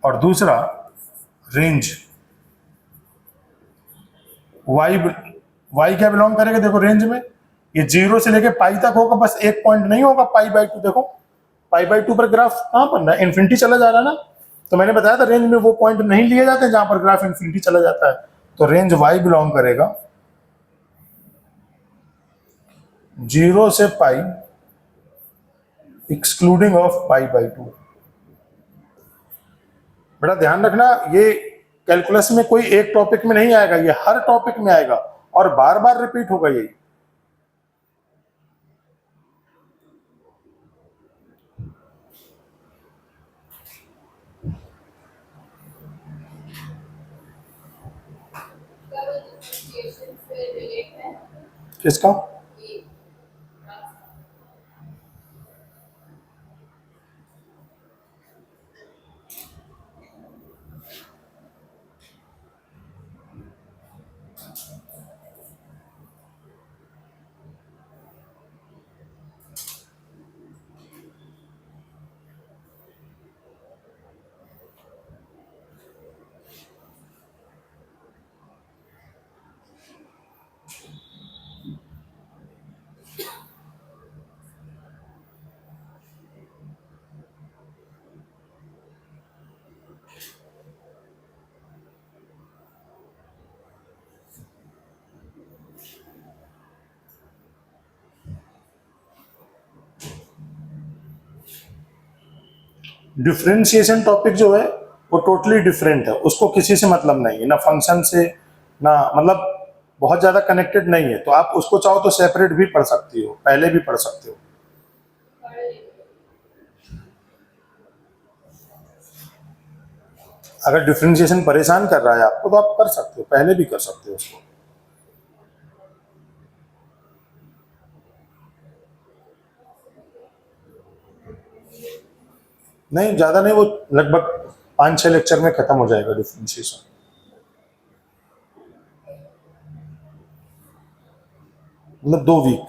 और दूसरा रेंज, y क्या बिलोंग करेगा, देखो रेंज में ये 0 से लेके पाई तक होगा, बस एक पॉइंट नहीं होगा पाई बाई टू। देखो पाई बाई टू पर ग्राफ कहां बन रहा है, इन्फिनिटी चला जा रहा है ना। तो मैंने बताया था रेंज में वो पॉइंट नहीं लिए जाते जहां पर ग्राफ इन्फिनिटी चला जाता है। तो रेंज y बिलोंग करेगा 0 से pi excluding of pi by two. बड़ा ध्यान रखना, ये कैलकुलस में कोई एक टॉपिक में नहीं आएगा, ये हर टॉपिक में आएगा और बार बार रिपीट होगा ये। किसका, डिफरेंशिएशन टॉपिक जो है वो टोटली डिफरेंट है, उसको किसी से मतलब नहीं है, ना फंक्शन से, ना मतलब बहुत ज़्यादा कनेक्टेड नहीं है। तो आप उसको चाहो तो सेपरेट भी पढ़ सकती हो, पहले भी पढ़ सकते हो। अगर डिफरेंशिएशन परेशान कर रहा है आपको तो आप कर सकते हो, पहले भी कर सकते हो उसको। नहीं ज़्यादा नहीं, वो लगभग 5-6 लेक्चर में खत्म हो जाएगा डिफरेंशिएशन। मतलब 2 वीक।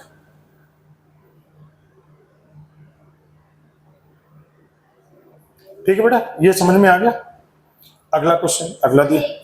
ठीक है बेटा, ये समझ में आ गया। अगला क्वेश्चन, अगला दिए।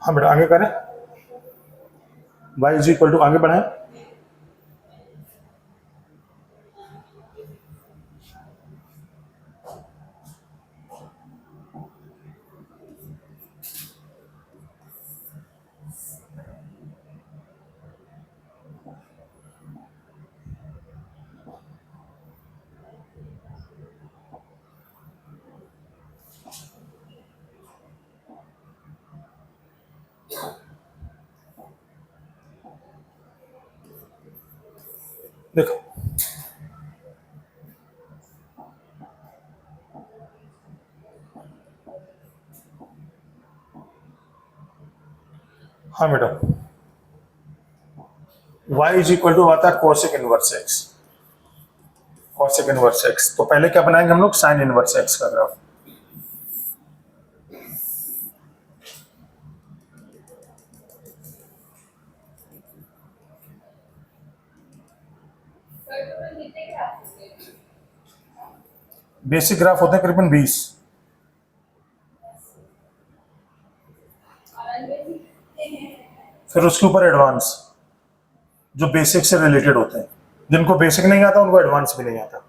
हाँ बेटा, आगे करें। y इज इक्वल टू, आगे बढ़ाएं। देखो, हाँ बेटा, y इज इक्वल टू आता है cosec inverse x. Cosec inverse x, तो पहले क्या बनाएंगे हम लोग, साइन इनवर्स एक्स का ग्राफ। बेसिक ग्राफ होते हैं करीबन 20। फिर उसके ऊपर एडवांस, जो बेसिक से रिलेटेड होते हैं। जिनको बेसिक नहीं आता उनको एडवांस भी नहीं आता।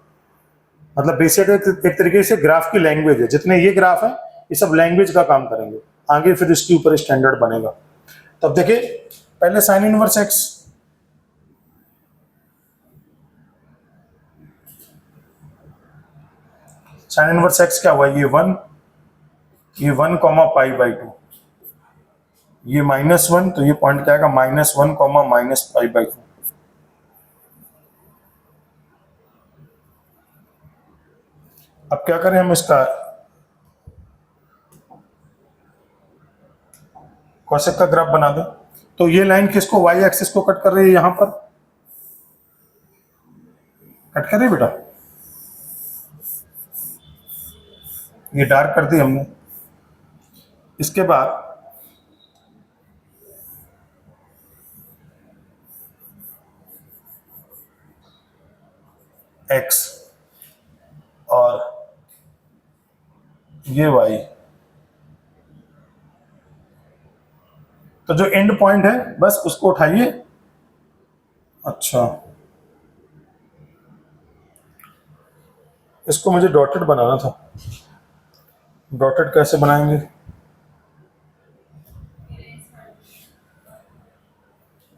मतलब बेसिक एक तरीके से ग्राफ की लैंग्वेज है, जितने ये ग्राफ है ये सब लैंग्वेज का काम करेंगे। आगे फिर इसके ऊपर स्टैंडर्ड बनेगा। तब देखिए, पहले sign inverse x, sign inverse x क्या हुआ, ये 1 कॉमा पाई/2, ये -1, तो ये पॉइंट क्या आएगा, -1 कॉमा -पाई/2। अब क्या करें हम, इसका कोसेक का ग्राफ बना दें। तो ये लाइन किसको, वाई एक्सिस को कट कर रही है, यहां पर कट कर रही है बेटा। ये डार्क कर दी हमने। इसके बाद एक्स और ये वाई, तो जो एंड पॉइंट है बस उसको उठाइए। अच्छा, इसको मुझे डॉटेड बनाना था। डॉटेड कैसे बनाएंगे,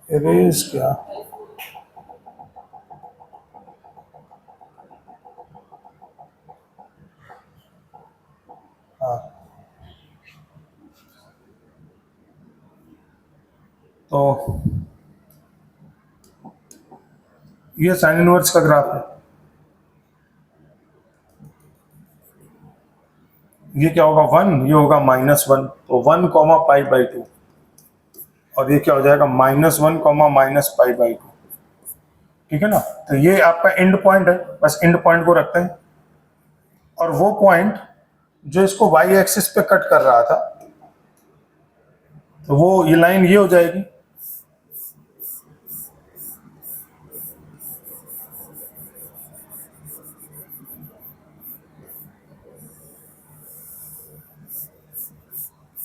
इरेज क्या, हाँ, तो ये साइन इनवर्स का ग्राफ है। ये क्या होगा, 1, ये होगा -1, तो 1 कॉमा पाई/2, और ये क्या हो जाएगा, -1 कॉमा -पाई/2। ठीक है ना। तो ये आपका एंड पॉइंट है, बस एंड पॉइंट को रखते हैं। और वो पॉइंट जो इसको वाई एक्सिस पे कट कर रहा था, तो वो ये लाइन ये हो जाएगी।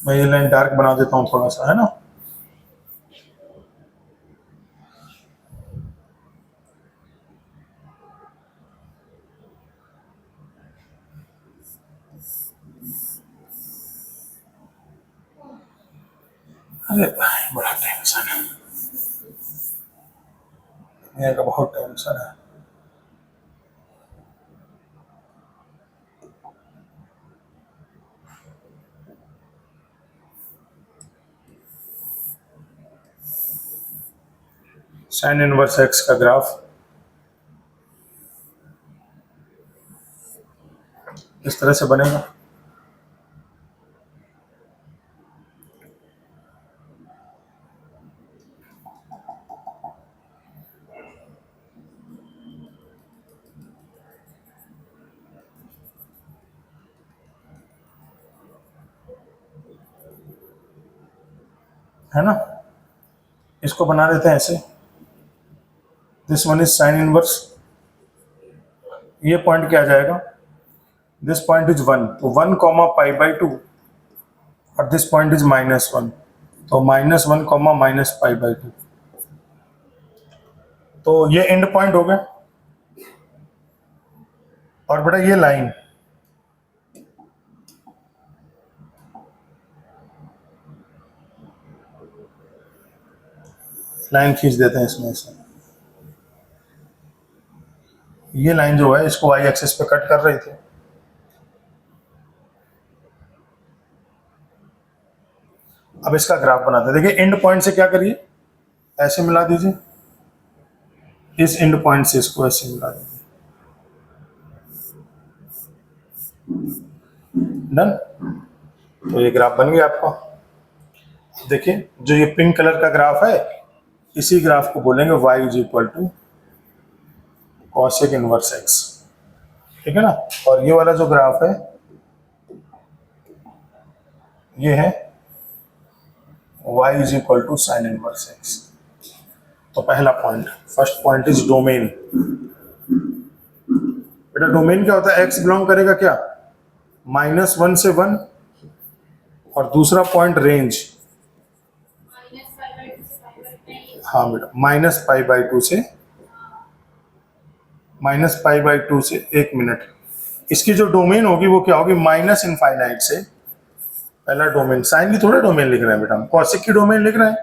मैं ये लाइन डार्क बना देता हूँ थोड़ा सा, है ना। अरे भाई बड़ा टेंशन है, मेरे का बहुत टेंशन है। साइन इनवर्स एक्स का ग्राफ इस तरह से बनेगा। है ना, इसको बना देते हैं ऐसे। This one is sine inverse, ये पॉइंट क्या आ जाएगा, दिस पॉइंट इज 1, तो 1 कॉमा पाई बाई 2, और दिस पॉइंट इज -1, तो -1 कॉमा माइनस पाई बाई 2, तो ये एंड पॉइंट हो गया। और बेटा ये लाइन खींच देते हैं इसमें से। ये लाइन जो है इसको वाई एक्सिस पे कट कर रही थी। अब इसका ग्राफ बनाते हैं। देखिए एंड पॉइंट से क्या करिए, ऐसे मिला दीजिए, इस एंड पॉइंट से इसको ऐसे मिला दीजिए। डन, तो ये ग्राफ बन गया आपका। देखिए जो ये पिंक कलर का ग्राफ है, इसी ग्राफ को बोलेंगे y is equal to cosec inverse x, ठीक है ना। और ये वाला जो ग्राफ है ये है y is equal to sine inverse x. तो पहला point, first point is domain. बेटा डोमेन क्या होता है, x बिलोंग करेगा क्या, -1 से 1, और दूसरा पॉइंट रेंज, हाँ बेटा -π/2 से -π/2 से 1 मिनट। इसकी जो डोमेन होगी वो क्या होगी, माइनस इनफाइनाइट से, पहला डोमेन, साइन की थोड़ा डोमेन लिख रहे हैं बेटा, हम कॉसेक की डोमेन लिख रहे हैं।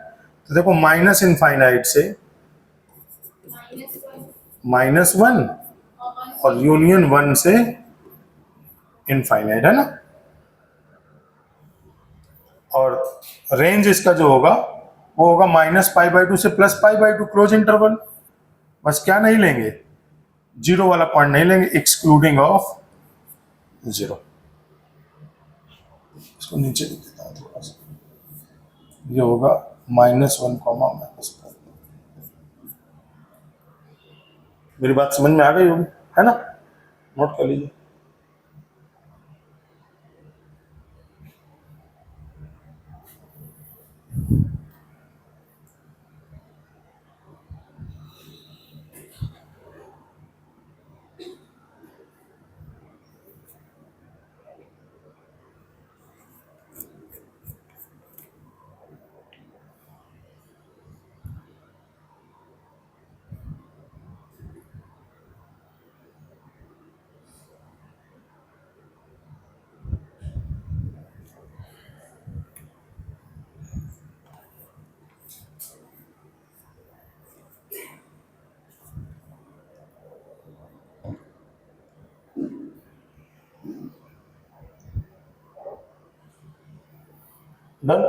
तो देखो माइनस इनफाइनाइट से -1 और यूनियन 1 से इनफाइनाइट, है ना। और रेंज इसका जो होगा वो होगा -π/2 से +π/2, क्लोज इंटरवल। बस क्या नहीं लेंगे, जीरो वाला पॉइंट नहीं लेंगे, एक्सक्लूडिंग ऑफ 0। इसको नीचे लिख देता हूँ थोड़ा सा, ये होगा -1 कॉमा -π। मेरी बात समझ में आ गई होगी, है ना, नोट कर लीजिए। डन,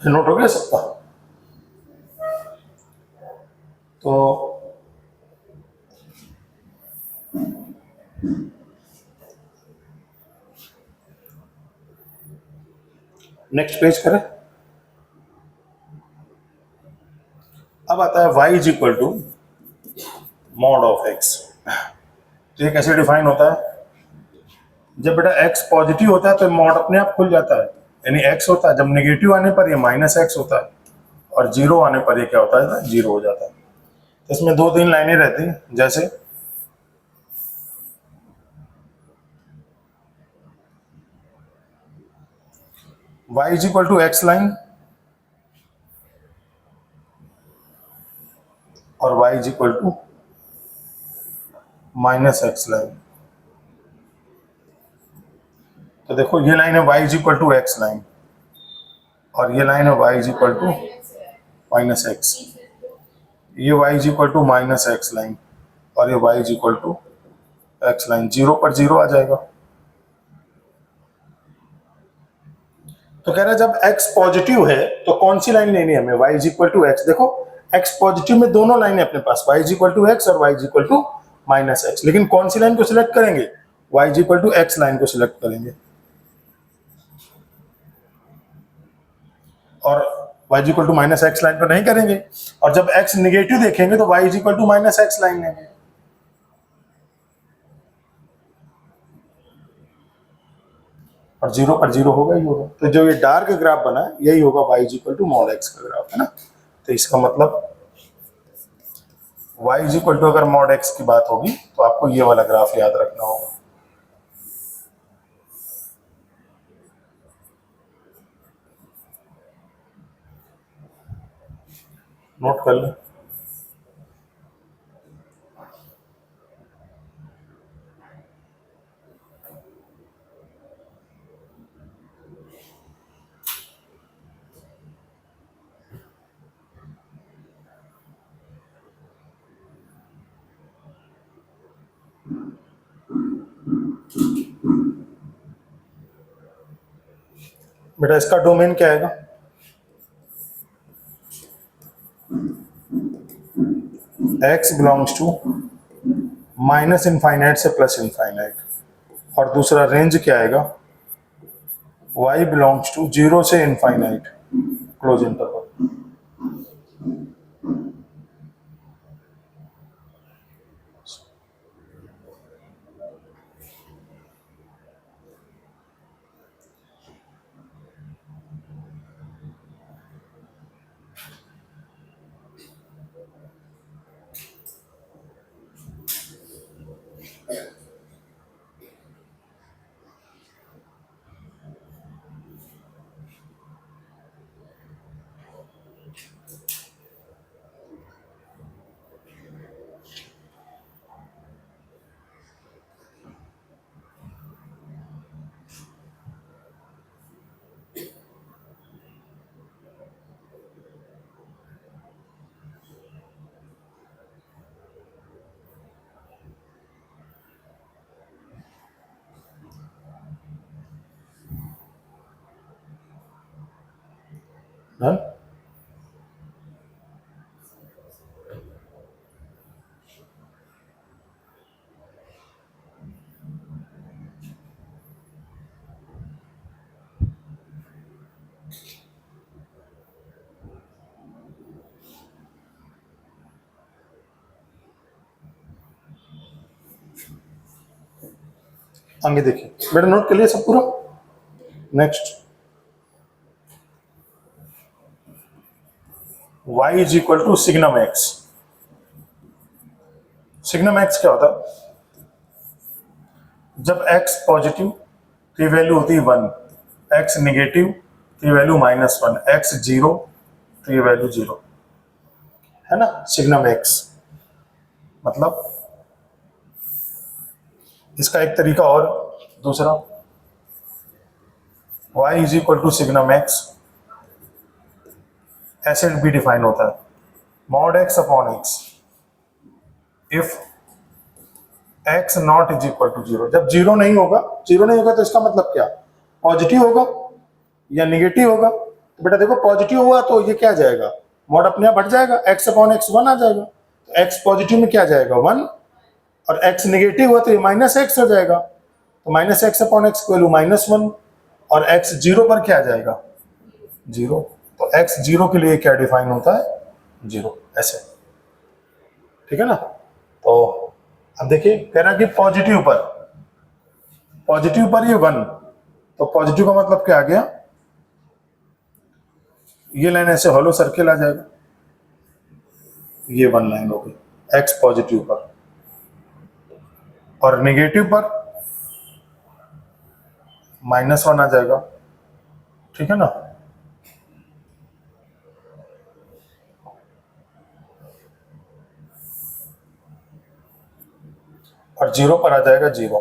नोट हो गया सबका। तो नेक्स्ट पेज करें। अब आता है y is equal to mod of x। तो ये कैसे डिफाइन होता है, जब बेटा x पॉजिटिव होता है तो मॉड अपने आप खुल जाता है, यानी x होता है, जब नेगेटिव आने पर ये -x होता है। और जीरो आने पर ये क्या होता है, जीरो हो जाता है। तो इसमें दो तीन लाइनें रहती हैं, जैसे y is equal to x line और y is equal to minus x line. तो देखो ये लाइन है y is equal to x line और ये लाइन है y is equal to minus x. ये y is equal to minus x line और ये y is equal to x line. Zero पर जीरो आ जाएगा। तो कह रहा है जब x पॉजिटिव है तो कौन सी लाइन लेनी है हमें, y is equal to x. देखो x पॉजिटिव में दोनों लाइन है अपने पास, y is equal to x और y is equal to minus x. लेकिन कौन सी लाइन को सिलेक्ट करेंगे, y is equal to x line को सिलेक्ट करेंगे। और y is equal to minus x line पर नहीं करेंगे। और जब x निगेटिव देखेंगे तो y is equal to minus x line लेंगे। और जीरो पर जीरो होगा ही होगा। तो जो ये डार्क ग्राफ बना है यही होगा y is equal to mod x का ग्राफ, है ना। तो इसका मतलब y इज इक्वल टू अगर मॉड एक्स की बात होगी तो आपको ये वाला ग्राफ याद रखना होगा। नोट कर लें। बेटा इसका डोमेन क्या आएगा, x belongs to minus infinite से प्लस इनफाइनाइट। और दूसरा रेंज क्या आएगा, y बिलोंग्स टू जीरो से इनफाइनाइट क्लोज इंटरवल। डन। आगे देखिए बेटा, नोट कर लिया सब पूरा। Next, y is equal to signum x. Signum x क्या होता है, जब x पॉजिटिव तो वैल्यू होती है 1, x निगेटिव तो वैल्यू -1, x जीरो तो ये वैल्यू 0, है ना। सिग्नम एक्स मतलब इसका एक तरीका और दूसरा, y is equal to signum x ऐसे भी डिफाइन होता है, mod x upon x if x not is equal to 0। जब जीरो नहीं होगा तो इसका मतलब क्या, पॉजिटिव होगा या निगेटिव होगा। तो बेटा देखो पॉजिटिव हुआ तो ये क्या जाएगा, मॉड अपने आप हट जाएगा, x अपॉन x 1 आ जाएगा। तो x पॉजिटिव में क्या जाएगा 1 और x निगेटिव हुआ तो ये -x हो जाएगा। तो -x अपॉन x की वैल्यू -1 और x जीरो पर क्या आ जाएगा 0। तो x जीरो के लिए क्या डिफाइन होता है 0, ऐसे, ठीक है ना। तो अब देखिए कह रहा कि पॉजिटिव पर ये 1, तो पॉजिटिव का मतलब क्या आ गया, ये लाइन ऐसे हॉलो सर्किल आ जाएगा, ये वन लाइन होगी एक्स पॉजिटिव पर, और नेगेटिव पर -1 आ जाएगा, ठीक है ना। और 0 पर आ जाएगा 0।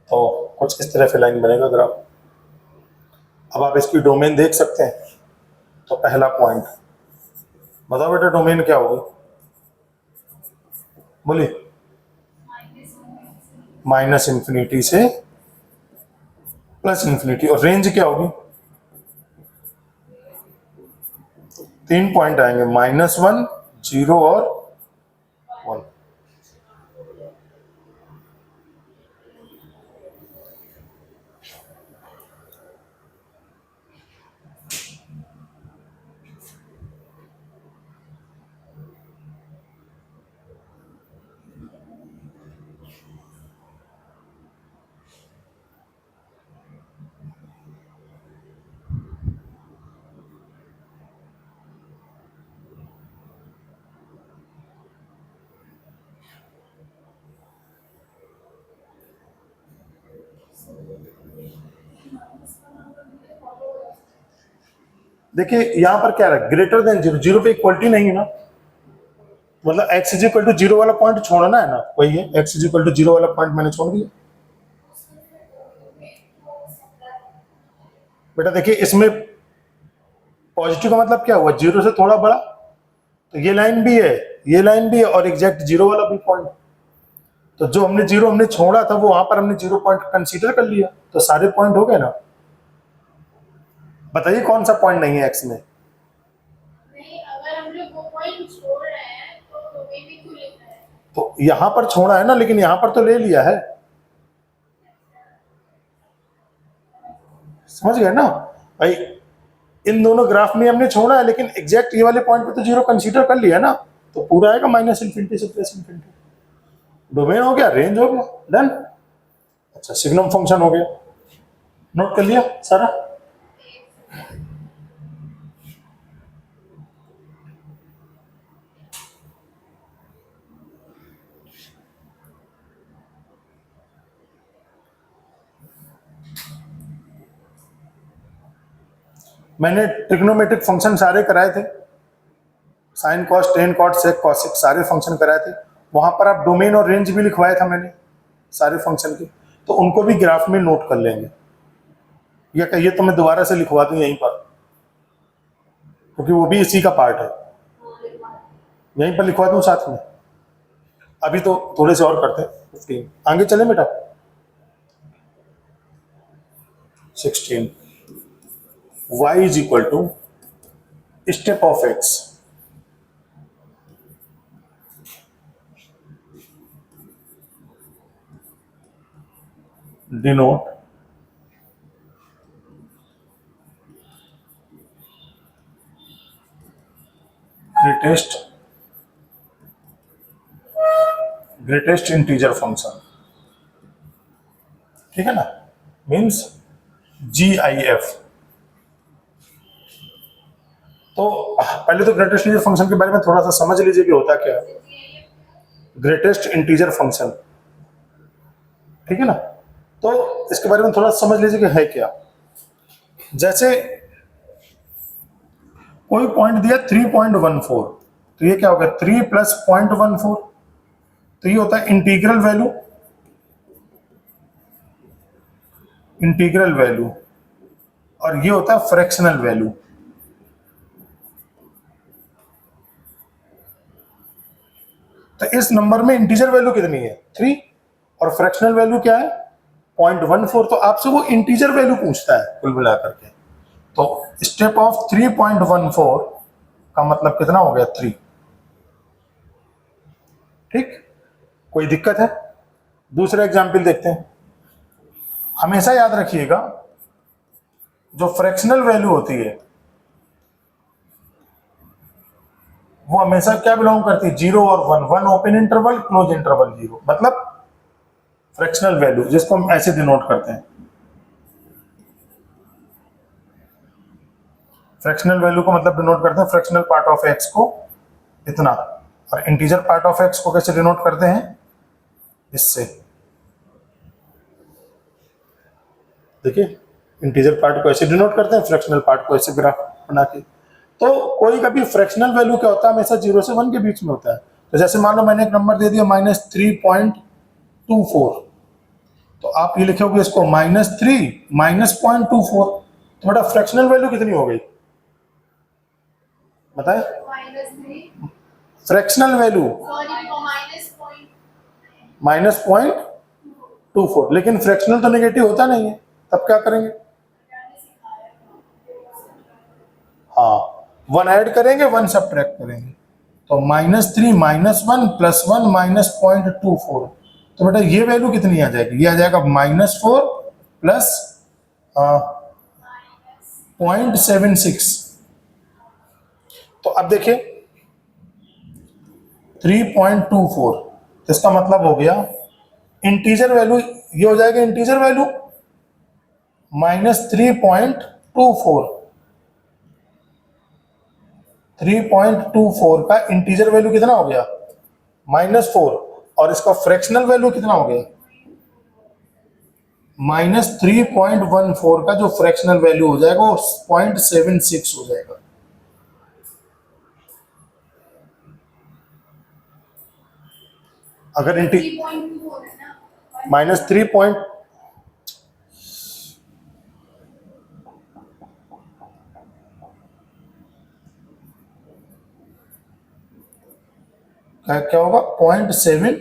तो कुछ इस तरह से लाइन बनेगा ग्राफ। अब आप इसकी डोमेन देख सकते हैं। तो पहला पॉइंट बताओ बेटा, डोमेन क्या होगी, बोलिए। -∞ से +∞, और रेंज क्या होगी, 3 पॉइंट आएंगे, -1, 0 और 1। देखिए यहां पर क्या है, ग्रेटर देन 0, 0 पे इक्वलिटी नहीं है ना, मतलब x = 0 वाला पॉइंट छोड़ना है ना, वही है x = 0 वाला पॉइंट मैंने छोड़ दिया। बेटा देखिए इसमें पॉजिटिव का मतलब क्या हुआ, 0 से थोड़ा बड़ा, तो ये लाइन भी है, ये लाइन भी है, और एग्जैक्ट 0 वाला भी पॉइंट। तो जो हमने 0 हमने छोड़ा था वो वहां पर हमने 0 पॉइंट कंसीडर कर लिया, तो सारे पॉइंट हो गए ना। बताइए कौन सा पॉइंट नहीं है x में। नहीं, अगर हम लोग वो पॉइंट छोड़ रहे हैं तो वे भी क्यों लिख रहे हैं? तो यहां पर छोड़ा है ना, लेकिन यहां पर तो ले लिया है, समझ गए ना भाई। इन दोनों ग्राफ में हमने छोड़ा है, लेकिन एग्जैक्ट ये वाले पॉइंट पे तो 0 कंसीडर कर लिया ना, तो पूरा आएगा -∞ से +∞। डोमेन हो गया, रेंज हो गया, डन। अच्छा, सिग्नम फंक्शन हो गया, नोट कर लिया सारा। मैंने ट्रिग्नोमेट्रिक फंक्शन सारे कराए थे, sine cos, tan cot, sec cosec, सारे फंक्शन कराए थे। वहां पर आप डोमेन और रेंज भी लिखवाया था मैंने सारे फंक्शन की, तो उनको भी ग्राफ में नोट कर लेंगे, या कहिए तो मैं दोबारा से लिखवा दूं यहीं पर, क्योंकि वो भी इसी का पार्ट है, यहीं पर लिखवा दूं साथ में। अभी तो थोड़े से और करते हैं, 15 आगे चले बेटा। 16 y = step of x denote greatest integer function, ठीक है ना, मीन्स GIF। तो पहले तो ग्रेटेस्ट इंटीजर फंक्शन के बारे में थोड़ा सा समझ लीजिए कि होता क्या है। ग्रेटेस्ट इंटीजर फंक्शन, ठीक है ना, तो इसके बारे में थोड़ा समझ लीजिए कि है क्या। जैसे कोई पॉइंट दिया 3.14, तो ये क्या होगा, 3 + 0.14, तो ये होता है इंटीग्रल वैल्यू, और ये होता है फ्रैक्शनल वैल्यू। तो इस नंबर में इंटीजर वैल्यू कितनी है, 3, और फ्रैक्शनल वैल्यू क्या है, 0.14। तो आपसे वो इंटीजर वैल्यू पूछता है कुल मिलाकर के। तो स्टेप ऑफ 3.14 का मतलब कितना हो गया, 3। ठीक, कोई दिक्कत है। दूसरा एग्जाम्पल देखते हैं। हमेशा याद रखिएगा जो फ्रैक्शनल वैल्यू होती है वो हमेशा क्या बिलोंग करती है, 0 और 1, 1 ओपन इंटरवल, क्लोज इंटरवल 0, मतलब फ्रैक्शनल वैल्यू, जिसको हम ऐसे डिनोट करते हैं। फ्रैक्शनल वैल्यू को मतलब डिनोट करते हैं फ्रैक्शनल पार्ट ऑफ एक्स को इतना, और इंटीजर पार्ट ऑफ एक्स को कैसे डिनोट करते हैं, इससे। देखिए इंटीजर पार्ट को ऐसे डिनोट करते हैं, फ्रैक्शनल पार्ट को ऐसे ग्राफ बना के। तो कोई कभी फ्रैक्शनल वैल्यू क्या होता है, हमेशा 0 से 1 के बीच में होता है। तो जैसे मान लो मैंने एक नंबर दे दिया -3.24, तो आप ये लिखोगे इसको -3 -0.24, तो बेटा फ्रैक्शनल वैल्यू कितनी हो गई बताए, -3 फ्रैक्शनल वैल्यू सॉरी -0.24, लेकिन फ्रैक्शनल तो नेगेटिव होता नहीं है, तब क्या करेंगे, हाँ 1 ऐड करेंगे 1 सब्ट्रैक्ट करेंगे, तो -3 -1 +1 -0.24, तो बेटा ये वैल्यू कितनी आ जाएगी, ये आ जाएगा -4 प्लस 0.76। तो अब देखिए 3.24, तो इसका मतलब हो गया इंटीजर वैल्यू, ये हो जाएगा इंटीजर वैल्यू -3.24, 3.24 का इंटीजर वैल्यू कितना हो गया -4, और इसका फ्रैक्शनल वैल्यू कितना हो गया -3.14 का जो फ्रैक्शनल वैल्यू हो जाएगा वो 0.76 हो जाएगा। अगर इंटी 3.24 है ना, -3 पॉइंट, क्या होगा 0.76।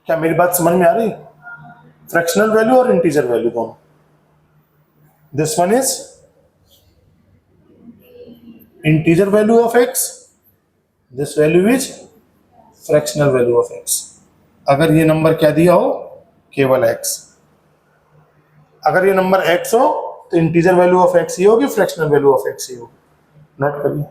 क्या मेरी बात समझ में आ रही, फ्रैक्शनल वैल्यू और इंटीजर वैल्यू दोनों, this one is integer value of x, this value is fractional value of x. अगर ये नंबर क्या दिया हो, केवल एक्स, अगर ये नंबर एक्स हो तो इंटीजर वैल्यू ऑफ एक्स ही होगी, फ्रैक्शनल वैल्यू ऑफ एक्स ही होगी, नोट करिए।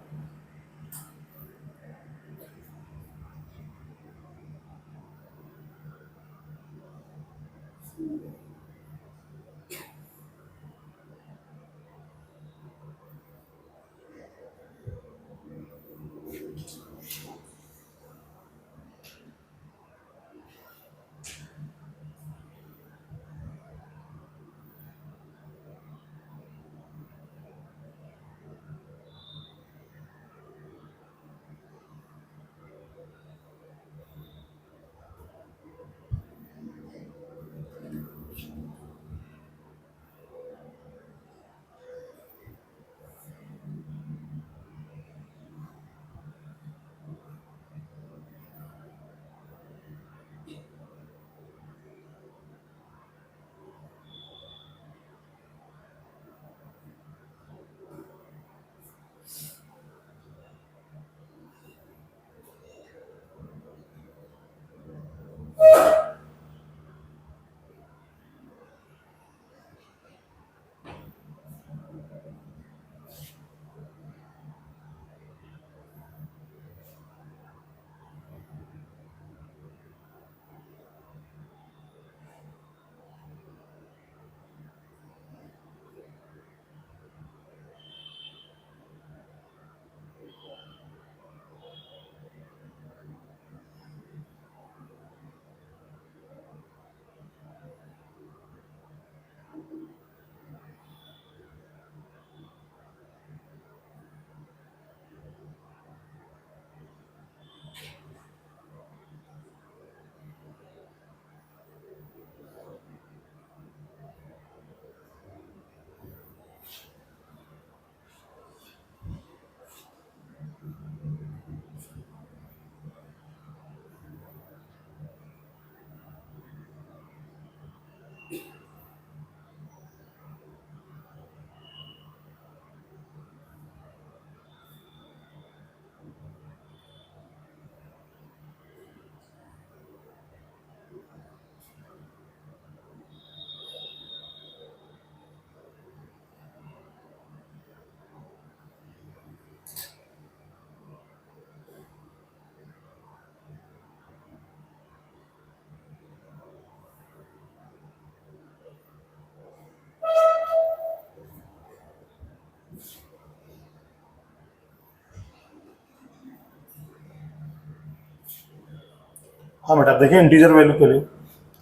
हाँ बेटा, देखिए इंटीजर वैल्यू के लिए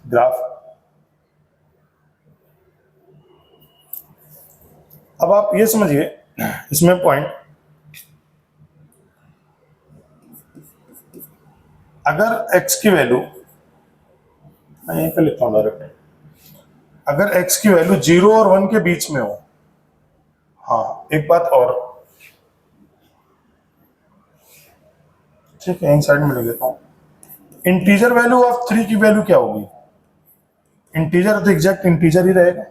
ग्राफ। अब आप ये समझिए इसमें पॉइंट, अगर x की वैल्यू, मैं यहीं पे लिखता हूँ डायरेक्ट, अगर x की वैल्यू 0 और 1 के बीच में हो। हाँ, एक बात और, ठीक है, इन साइड में लिख देता हूँ। इंटीजर वैल्यू ऑफ 3 की वैल्यू क्या होगी? इंटीजर तो एग्जैक्ट इंटीजर ही रहेगा।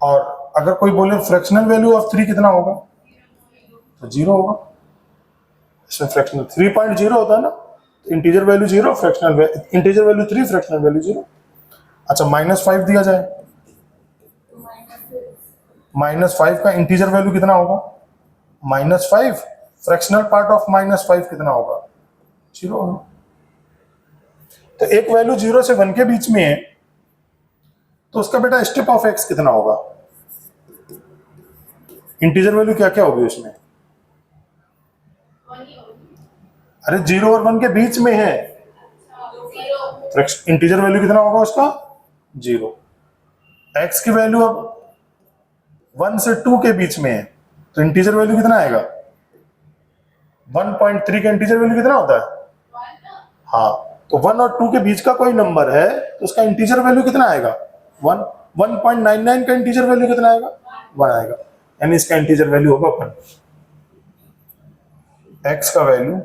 और अगर कोई बोले फ्रैक्शनल वैल्यू ऑफ 3 कितना होगा, तो 0 होगा। इसमें फ्रैक्शनल 3.0 होता है ना, तो integer value 0, fractional integer value 3, fractional value 0। अच्छा, -5 दिया जाए, -5 का इंटीजर वैल्यू कितना होगा? -5, फ्रैक्शनल पार्ट ऑफ -5 कितना होगा? 0 होगा। तो एक वैल्यू 0 से 1 के बीच में है, तो उसका बेटा स्टेप ऑफ x कितना होगा? इंटीजर वैल्यू क्या क्या होगी उसमें? अरे 0 और 1 के बीच में है, इंटीजर वैल्यू कितना होगा उसका? 0। x की वैल्यू अब 1 से 2 के बीच में है, तो इंटीजर वैल्यू कितना आएगा? 1.3 का इंटीजर वैल्यू कितना होता है? हाँ, तो 1 और 2 के बीच का कोई नंबर है तो उसका इंटीजर वैल्यू कितना आएगा? 1। 1.99 का इंटीजर वैल्यू कितना आएगा? 1 आएगा, यानी इसका इंटीजर वैल्यू होगा 1। x का वैल्यू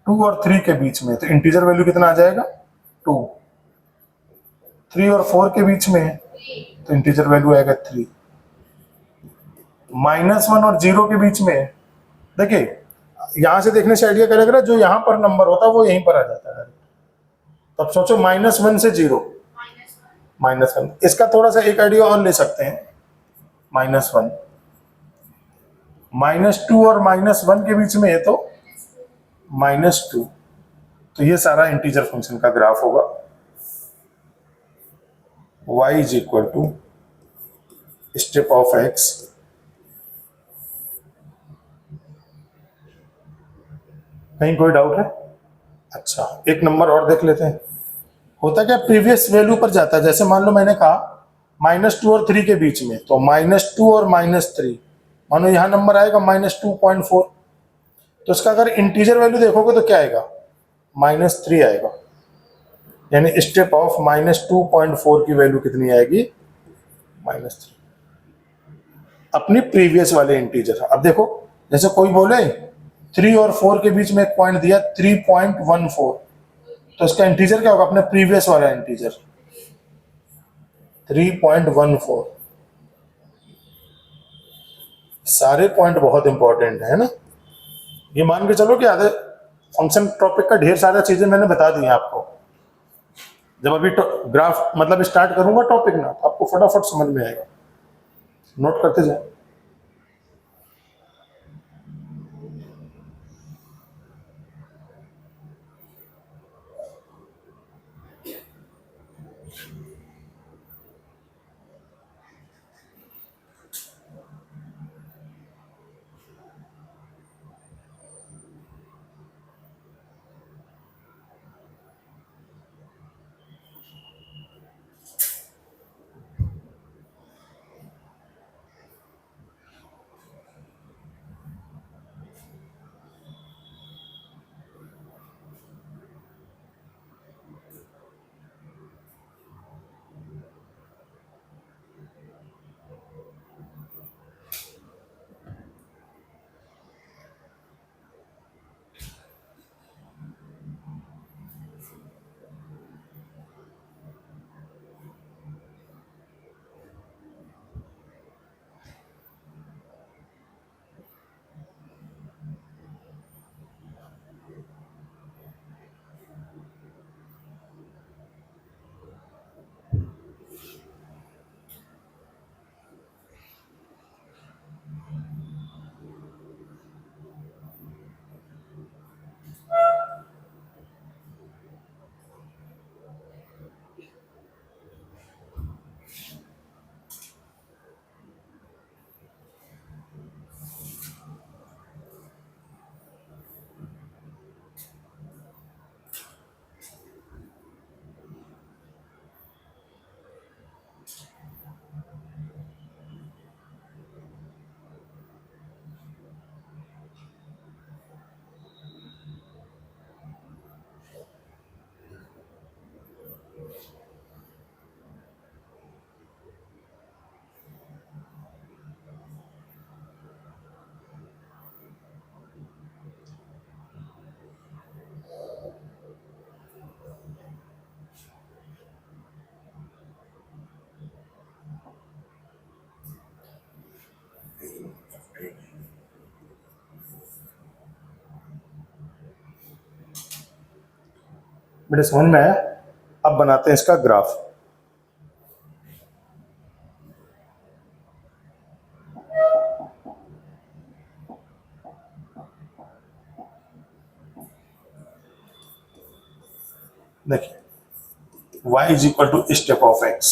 2 और 3 के बीच में, तो इंटीजर वैल्यू कितना आ जाएगा? 2। 3 और 4 के बीच में है, तो इंटीजर वैल्यू आएगा 3। -1 और 0 के बीच में है। देखिए, यहां से देखने से आइडिया क्या लग रहा है, जो यहां पर नंबर होता है वो यहीं पर आ जाता है। तब सोचो -1 से 0, -1। इसका थोड़ा सा एक आइडिया और ले सकते हैं, -1, -2 और -1 के बीच में है तो -2। तो ये सारा इंटीजर फंक्शन का ग्राफ होगा। y is equal to step of x, कहीं कोई डाउट है? अच्छा, एक नंबर और देख लेते हैं। होता क्या, प्रीवियस वैल्यू पर जाता है। जैसे मान लो मैंने कहा -2 और 3 के बीच में, तो -2 और -3, मानो यहां नंबर आएगा -2.4, तो इसका अगर इंटीजर वैल्यू देखोगे तो क्या आएगा? -3 आएगा। यानी स्टेप ऑफ -2.4 की वैल्यू कितनी आएगी? -3, अपनी प्रीवियस वाले इंटीजर। अब देखो, जैसे कोई बोले 3 और 4 के बीच में एक पॉइंट दिया 3.14, तो इसका इंटीजर क्या होगा? अपने प्रीवियस वाला इंटीजर 3.14। सारे पॉइंट बहुत इंपॉर्टेंट है ना। ये मान के चलो कि आधे फंक्शन टॉपिक का ढेर सारा चीजें मैंने बता दी हैं आपको। जब अभी ग्राफ मतलब स्टार्ट करूंगा टॉपिक ना, तो आपको फटाफट समझ में आएगा, नोट करते जाए। मेरे समझ में आया? अब बनाते हैं इसका ग्राफ। देखिए y is equal to step of x।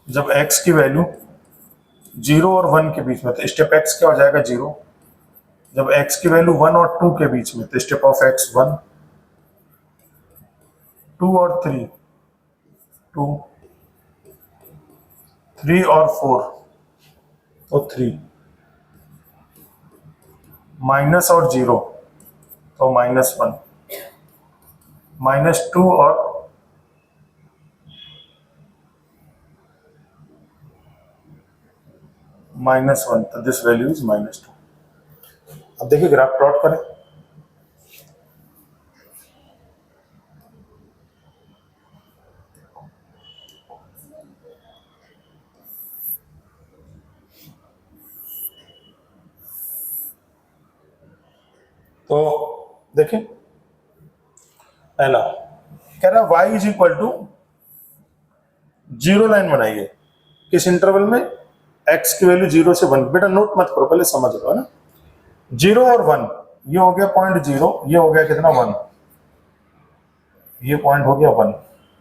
जब x की वैल्यू 0 और 1 के बीच में, तो स्टेप x क्या हो जाएगा? 0। जब x की वैल्यू 1 और 2 के बीच में, तो स्टेप ऑफ x 1। 2 और 3 2, 3 और 4 तो 3, माइनस और 0 तो -1, -2 और -1, तो दिस वैल्यू इज -2। अब देखिए ग्राफ प्लॉट करें। तो देखिए पहला कह रहा है y is equal to 0 line बनाइए किस इंटरवल में? x की वैल्यू 0 से 1। बेटा नोट मत करो, पहले समझ लो, है ना। 0 और 1, ये हो गया 0.0, ये हो गया कितना? 1। ये पॉइंट हो गया 1।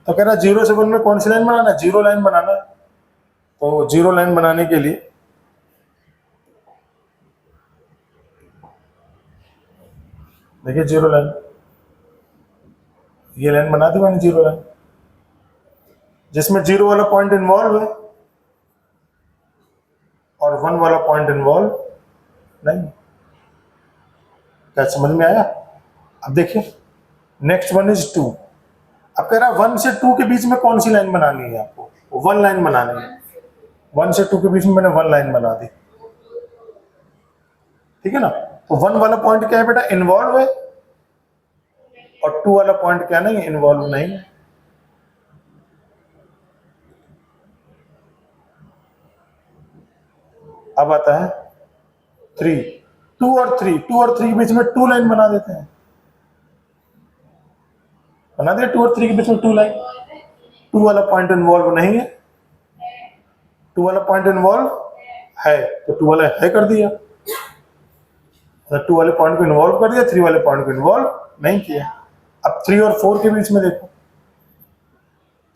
तो कह रहा है 0 से 1 में कौन सी लाइन बनाना है? 0 लाइन बनाना है। तो 0 लाइन बनाने के लिए देखिए 0 लाइन, ये लाइन बना दी मैंने 0 लाइन, जिसमें 0 वाला पॉइंट इन्वॉल्व है और 1 वाला पॉइंट इन्वॉल्व नहीं। क्या समझ में आया? अब देखिए नेक्स्ट वन इज 2। अब कह रहा है 1 से 2 के बीच में कौन सी लाइन बनानी है आपको? 1 लाइन बनानी है। 1 से 2 के बीच में मैंने 1 लाइन बना दी, ठीक है ना। तो 1 वाला पॉइंट क्या है बेटा? इन्वॉल्व है, और 2 वाला पॉइंट क्या नहीं? इन्वॉल्व नहीं है। अब आता है 3। 2 और 3, 2 और 3 के बीच में 2 लाइन बना देते हैं। बना दिया 2 और 3 के बीच में 2 लाइन। 2 वाला पॉइंट इन्वॉल्व नहीं है, 2 वाला पॉइंट इन्वॉल्व है, तो 2 वाला है कर दिया। 2 वाले पॉइंट को इन्वॉल्व कर दिया, 3 वाले पॉइंट को इन्वॉल्व नहीं किया। अब 3 और 4 के बीच में देखो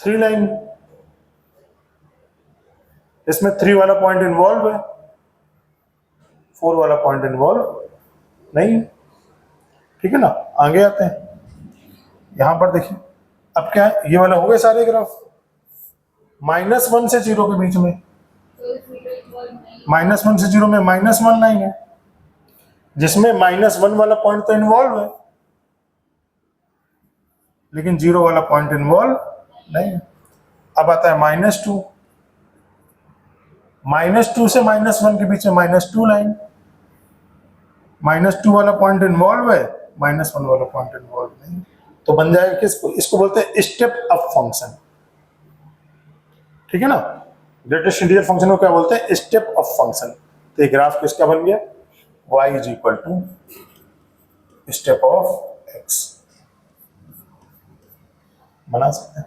3 लाइन, इसमें 3 वाला पॉइंट इन्वॉल्व है, 4 वाला पॉइंट इन्वॉल्व नहीं, ठीक है ना। आगे आते हैं, यहां पर देखिए अब क्या है? ये वाला हो गए सारे ग्राफ। -1 से 0 के बीच में, -1 से 0 में -1 लाइन है, जिसमें -1 वाला पॉइंट तो इन्वॉल्व है, लेकिन 0 वाला पॉइंट इन्वॉल्व नहीं है। अब आता है -2, -2 से -1 के बीच में -2 लाइन, -2 वाला पॉइंट इन्वॉल्व है, -1 वाला पॉइंट इन्वॉल्व नहीं। तो बन जाएगा किसको? इसको बोलते हैं स्टेप अप फंक्शन, ठीक है ना। ग्रेटेस्ट इंटीजर फंक्शन को क्या बोलते हैं? Step up function. तो ये ग्राफ किसका बन गया? y is equal to step of x। बना सकते हैं।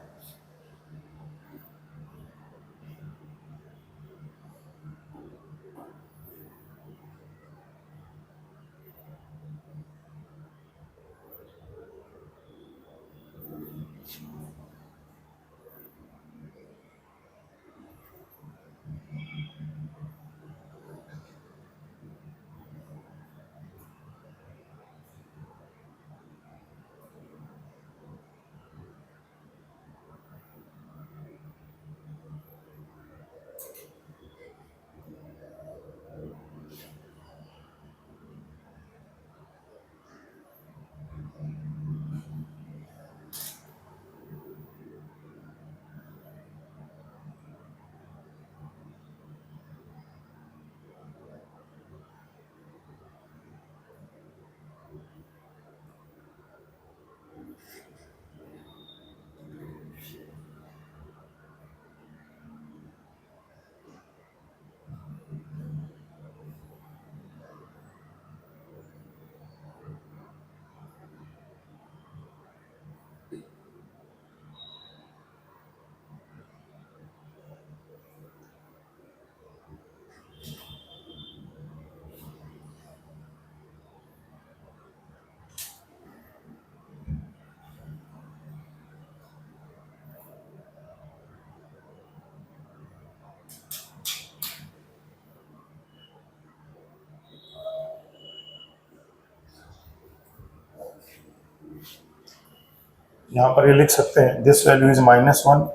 यहाँ पर ये लिख सकते हैं दिस वैल्यू इज -1,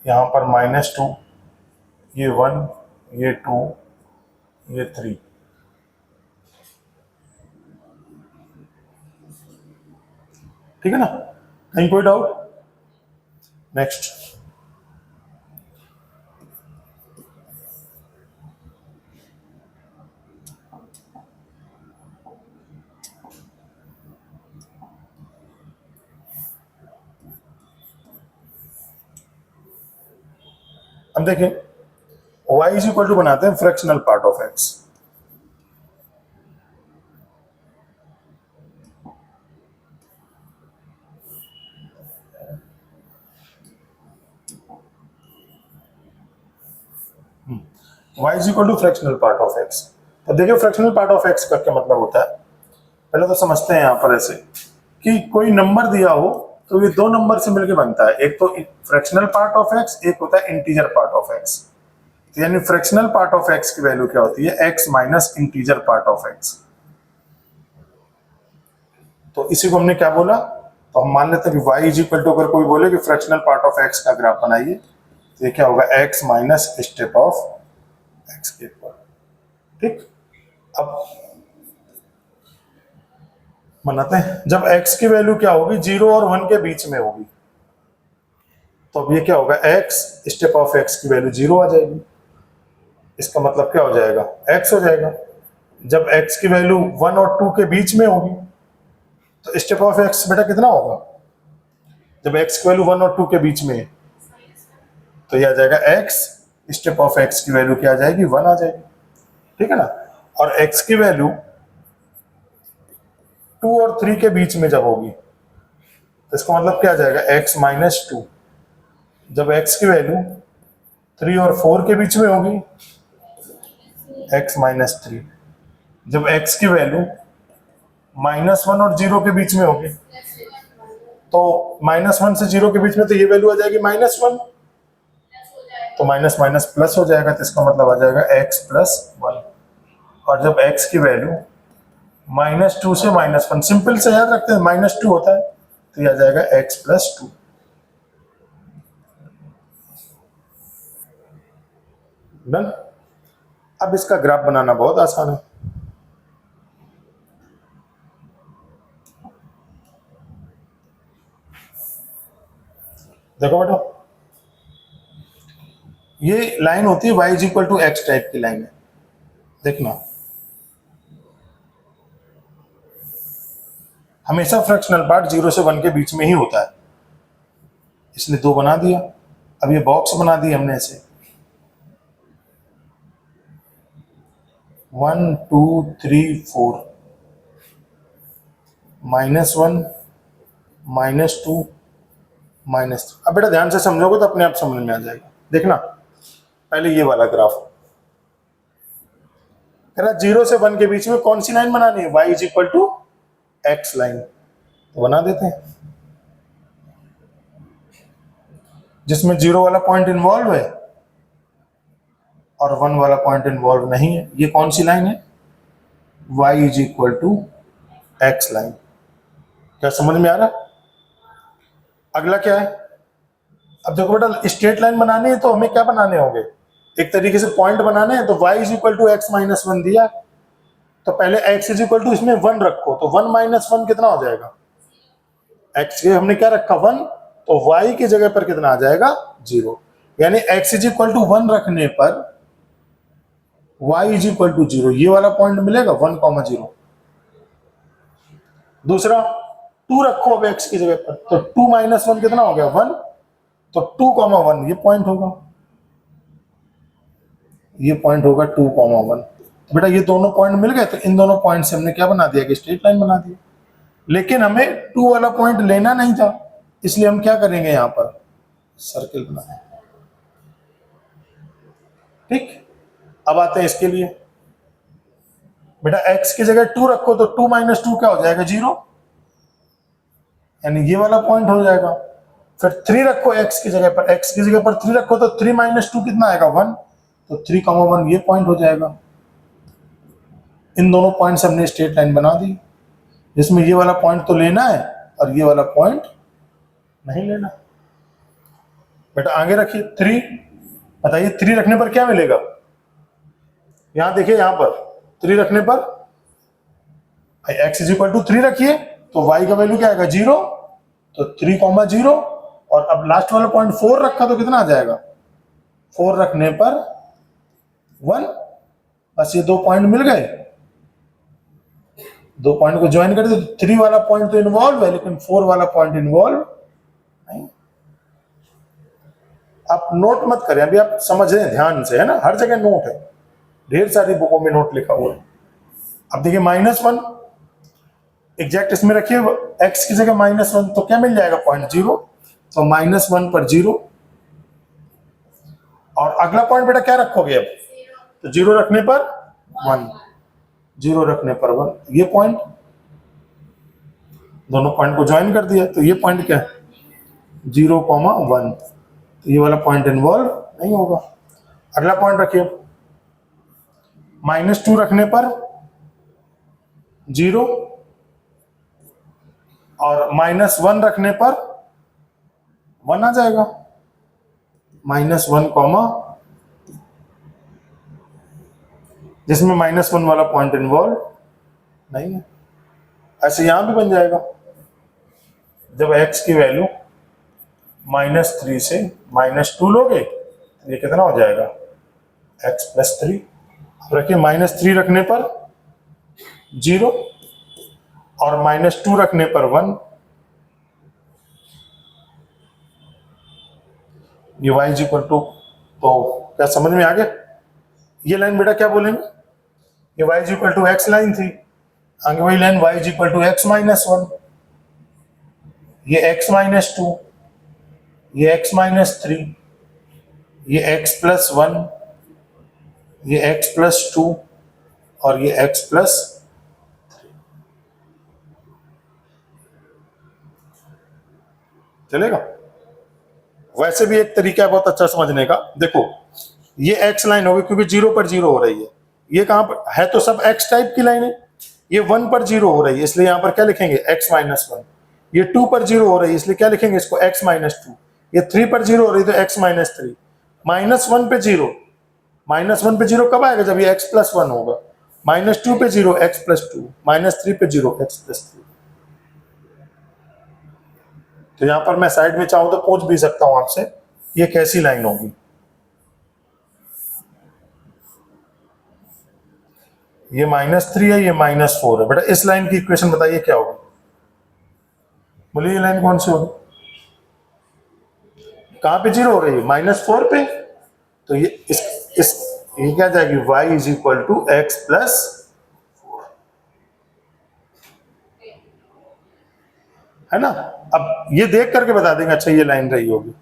यहाँ पर -2, ये 1, ये 2, ये 3। ठीक है ना, कहीं कोई डाउट? नेक्स्ट, अब देखिए y इज इक्वल टू बनाते हैं fractional part of x। y is equal to fractional part of x। तो देखिए फ्रैक्शनल पार्ट ऑफ x का क्या मतलब होता है, पहले तो समझते हैं यहाँ पर ऐसे कि कोई नंबर दिया हो तो ये दो नंबर से मिलकर बनता है, एक तो फ्रैक्शनल पार्ट ऑफ x, एक होता है इंटीजर पार्ट ऑफ x। तो यानी फ्रैक्शनल पार्ट ऑफ x की वैल्यू क्या होती है, x minus integer part of x। तो इसी को हमने क्या बोला, तो हम मान लेते हैं कि y इज इक्वल टू, अगर कोई बोले कि फ्रैक्शनल पार्ट ऑफ x का ग्राफ बनाइए तो ये क्या होगा, x minus step of x के ऊपर। ठीक, अब बनाते हैं, जब x की वैल्यू क्या होगी, 0 और 1 के बीच में होगी, तो अब ये क्या होगा, x स्टेप ऑफ x की वैल्यू 0 आ जाएगी। इसका मतलब क्या हो जाएगा, x हो जाएगा। जब x की वैल्यू 1 और 2 के बीच में होगी तो स्टेप ऑफ x बेटा कितना होगा, जब x की वैल्यू 1 और 2 के बीच में है तो ये आ जाएगा x स्टेप ऑफ x की वैल्यू क्या आ जाएगी, 1 आ जाएगी। ठीक है ना, और x की वैल्यू 2 और 3 के बीच में जब होगी तो इसका मतलब क्या आ जाएगा, x माइनस 2। जब x की वैल्यू 3 और 4 के बीच में होगी, x माइनस 3। जब x की वैल्यू -1 और 0 के बीच में होगी, तो -1 से 0 के बीच में तो ये वैल्यू आ जाएगी -1, तो माइनस माइनस प्लस हो जाएगा, तो इसका मतलब आ जाएगा x प्लस 1। और जब x की वैल्यू -2 से -1, सिंपल से याद रखते हैं, -2 होता है, तो ये आ जाएगा x प्लस 2। डन। अब इसका ग्राफ बनाना बहुत आसान है। देखो बेटा, ये लाइन होती है y is equal to x type की लाइन है। देखना, हमेशा फ्रैक्शनल पार्ट 0 से 1 के बीच में ही होता है, इसने 2 बना दिया। अब ये बॉक्स बना दी हमने ऐसे 1 2 3 4, -1 -2 -3। अब बेटा ध्यान से समझोगे तो अपने आप समझ में आ जाएगा। देखना, पहले ये वाला ग्राफ कह रहा 0 से 1 के बीच में कौन सी लाइन बनानी है, y is equal to x line, तो बना देते हैं, जिसमें 0 वाला पॉइंट इन्वॉल्व है और 1 वाला पॉइंट इन्वॉल्व नहीं है। ये कौन सी लाइन है, y is equal to x line. क्या समझ में आ रहा? अगला क्या है, अब देखो बेटा स्ट्रेट लाइन बनानी है तो हमें क्या बनाने होंगे, एक तरीके से पॉइंट बनाने हैं। तो y is equal to x minus 1 दिया, तो पहले x इज इक्वल टू इसमें 1 रखो, तो 1 माइनस 1 कितना हो जाएगा, x के हमने क्या रखा 1, तो y की जगह पर कितना आ जाएगा 0। यानी x इज इक्वल टू 1 रखने पर y इज इक्वल टू 0, ये वाला पॉइंट मिलेगा 1, 0। दूसरा 2 रखो अब x की जगह पर, तो 2 माइनस 1 कितना हो गया 1, तो 2, 1 ये पॉइंट होगा, ये पॉइंट होगा 2, 1। तो बेटा ये दोनों पॉइंट मिल गए, तो इन दोनों पॉइंट से हमने क्या बना दिया कि स्ट्रेट लाइन बना दी। लेकिन हमें 2 वाला पॉइंट लेना नहीं था, इसलिए हम क्या करेंगे, यहां पर सर्किल बनाएंगे। ठीक, अब आते हैं इसके लिए, बेटा x की जगह 2 रखो, तो 2 माइनस 2 क्या हो जाएगा 0, यानी ये वाला पॉइंट हो जाएगा। फिर 3 रखो x की जगह पर, x की जगह पर 3 रखो, तो 3 माइनस 2 कितना आएगा 1, तो 3, 1 ये पॉइंट हो जाएगा। इन दोनों पॉइंट से हमने स्ट्रेट लाइन बना दी, जिसमें ये वाला पॉइंट तो लेना है और ये वाला पॉइंट नहीं लेना। बेटा आगे रखिए 3, बताइए 3 रखने पर क्या मिलेगा? यहां देखिए, यहां पर 3 रखने पर x इज इक्वल टू 3 रखिए तो y का वैल्यू क्या आएगा? 0। तो 3,0 और अब लास्ट वाला पॉइंट 4 रखा तो कितना आ जाएगा? 4 रखने पर 1। बस ये 2 पॉइंट मिल गए, 2 पॉइंट को ज्वाइन कर दे तो 3 वाला पॉइंट तो इन्वॉल्व है लेकिन 4 वाला पॉइंट इन्वॉल्व नहीं। आप नोट मत करें, अभी आप समझ रहे हैं ध्यान से, है ना, हर जगह नोट है, ढेर सारी बुकों में नोट लिखा हुआ है। अब देखिए -1 एग्जैक्ट इसमें रखिए, x की जगह -1 तो क्या मिल जाएगा? पॉइंट 0। तो -1 पर 0 और अगला पॉइंट बेटा क्या रखोगे? अब तो 0 रखने पर 1, 0 रखने पर 1, ये पॉइंट, दोनों पॉइंट को ज्वाइन कर दिया तो ये पॉइंट क्या है? 0,1। तो ये वाला पॉइंट इन्वॉल्व नहीं होगा। अगला पॉइंट रखिए, -2 रखने पर 0 और -1 रखने पर 1 आ जाएगा। -1, जिसमें -1 वाला पॉइंट इन्वॉल्व नहीं है। ऐसे यहां भी बन जाएगा, जब x की वैल्यू -3 से -2 लोगे तो ये कितना हो जाएगा? x + 3। अब रखिए -3 रखने पर 0 और -2 रखने पर 1, ये y इज इक्वल टू, तो क्या समझ में आ गया? ये लाइन बेटा क्या बोलेंगे? ये y is equal to x line थी, आगे वही line y is equal to x - 1, ये x - 2, ये x - 3, ये x + 1, ये x + 2 और ये x + चलेगा? वैसे भी एक तरीका है बहुत अच्छा समझने का, देखो ये x लाइन होगी क्योंकि 0 पर 0 हो रही है, ये कहां पर है? तो सब x टाइप की लाइन है। ये 1 पर 0 हो रही है इसलिए यहां पर क्या लिखेंगे? x - 1। ये 2 पर 0 हो रही है इसलिए क्या लिखेंगे इसको? x - 2। ये 3 पर 0 हो रही है तो x - 3। -1 पे 0, -1 पे 0 कब आएगा? जब ये x + 1 होगा। -2 पे 0 x + 2, -3 पे 0 x + 3। तो यहां पर मैं साइड में चाहूं तो पूछ भी सकता हूं आपसे, ये कैसी लाइन होगी? ये -3 है, ये -4 है। बेटा इस लाइन की इक्वेशन बताइए क्या होगी? बोलिए ये लाइन कौन सी होगी? कहां पे 0 हो रही है? -4 पे। तो ये इस ये क्या जाएगी? y is equal to x + है ना। अब ये देख करके बता देंगे अच्छा ये लाइन रही होगी।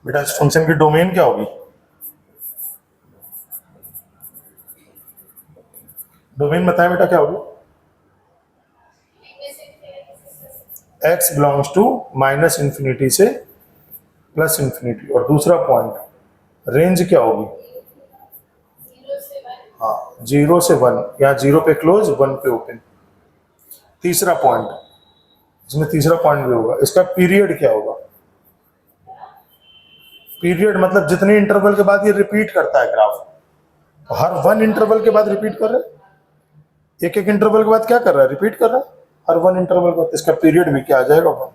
बेटा इस फंक्शन की डोमेन क्या होगी? डोमेन बताएं बेटा क्या होगी? x बिलोंग्स टू -∞ से +∞। और दूसरा पॉइंट रेंज क्या होगी? 0 से 1, हाँ 0 से 1, यहाँ 0 पे क्लोज 1 पे ओपन। तीसरा पॉइंट, इसमें तीसरा पॉइंट भी होगा, इसका पीरियड क्या होगा? पीरियड मतलब जितने इंटरवल के बाद ये रिपीट करता है ग्राफ, तो हर 1 इंटरवल के बाद रिपीट कर रहा है, एक एक इंटरवल के बाद क्या कर रहा है? रिपीट कर रहा है हर 1 इंटरवल के बाद। इसका पीरियड भी क्या आ जाएगा? 1।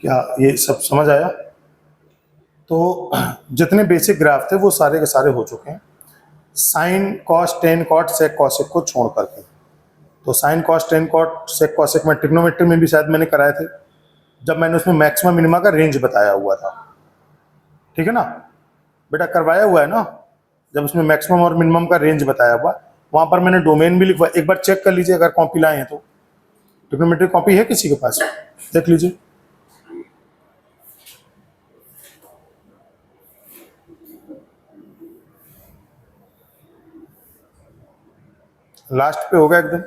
क्या ये सब समझ आया? तो जितने बेसिक ग्राफ थे वो सारे के सारे हो चुके हैं, sine cos tan cot sec cosec को छोड़ करके। तो sine cos tan cot sec cosec में ट्रिग्नोमेट्री में भी शायद मैंने कराए थे, जब मैंने उसमें मैक्सिमम मिनिमा का रेंज बताया हुआ था, ठीक है ना बेटा, करवाया हुआ है ना, जब उसमें मैक्सिमम और मिनिमम का रेंज बताया हुआ, वहाँ पर मैंने डोमेन भी लिखवा, एक बार चेक कर लीजिए अगर कॉपी लाए हैं तो। ट्रिग्नोमेट्री कॉपी है किसी के पास? देख लीजिए। लास्ट पे होगा एकदम।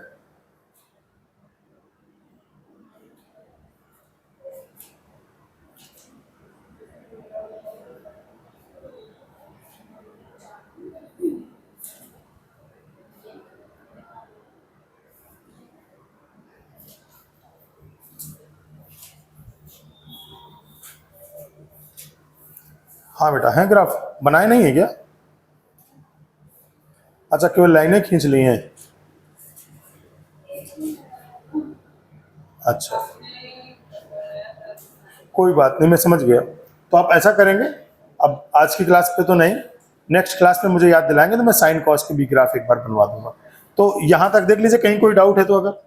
हाँ बेटा, है ग्राफ, बनाए नहीं है क्या? अच्छा, केवल लाइनें खींच ली हैं। अच्छा, कोई बात नहीं, मैं समझ गया। तो आप ऐसा करेंगे, अब आज की क्लास पे तो नहीं, नेक्स्ट क्लास में मुझे याद दिलाएंगे तो मैं साइन कॉस के भी ग्राफ एक बार बनवा दूंगा। तो यहाँ तक देख लीजिए, कहीं कोई डाउट है तो अगर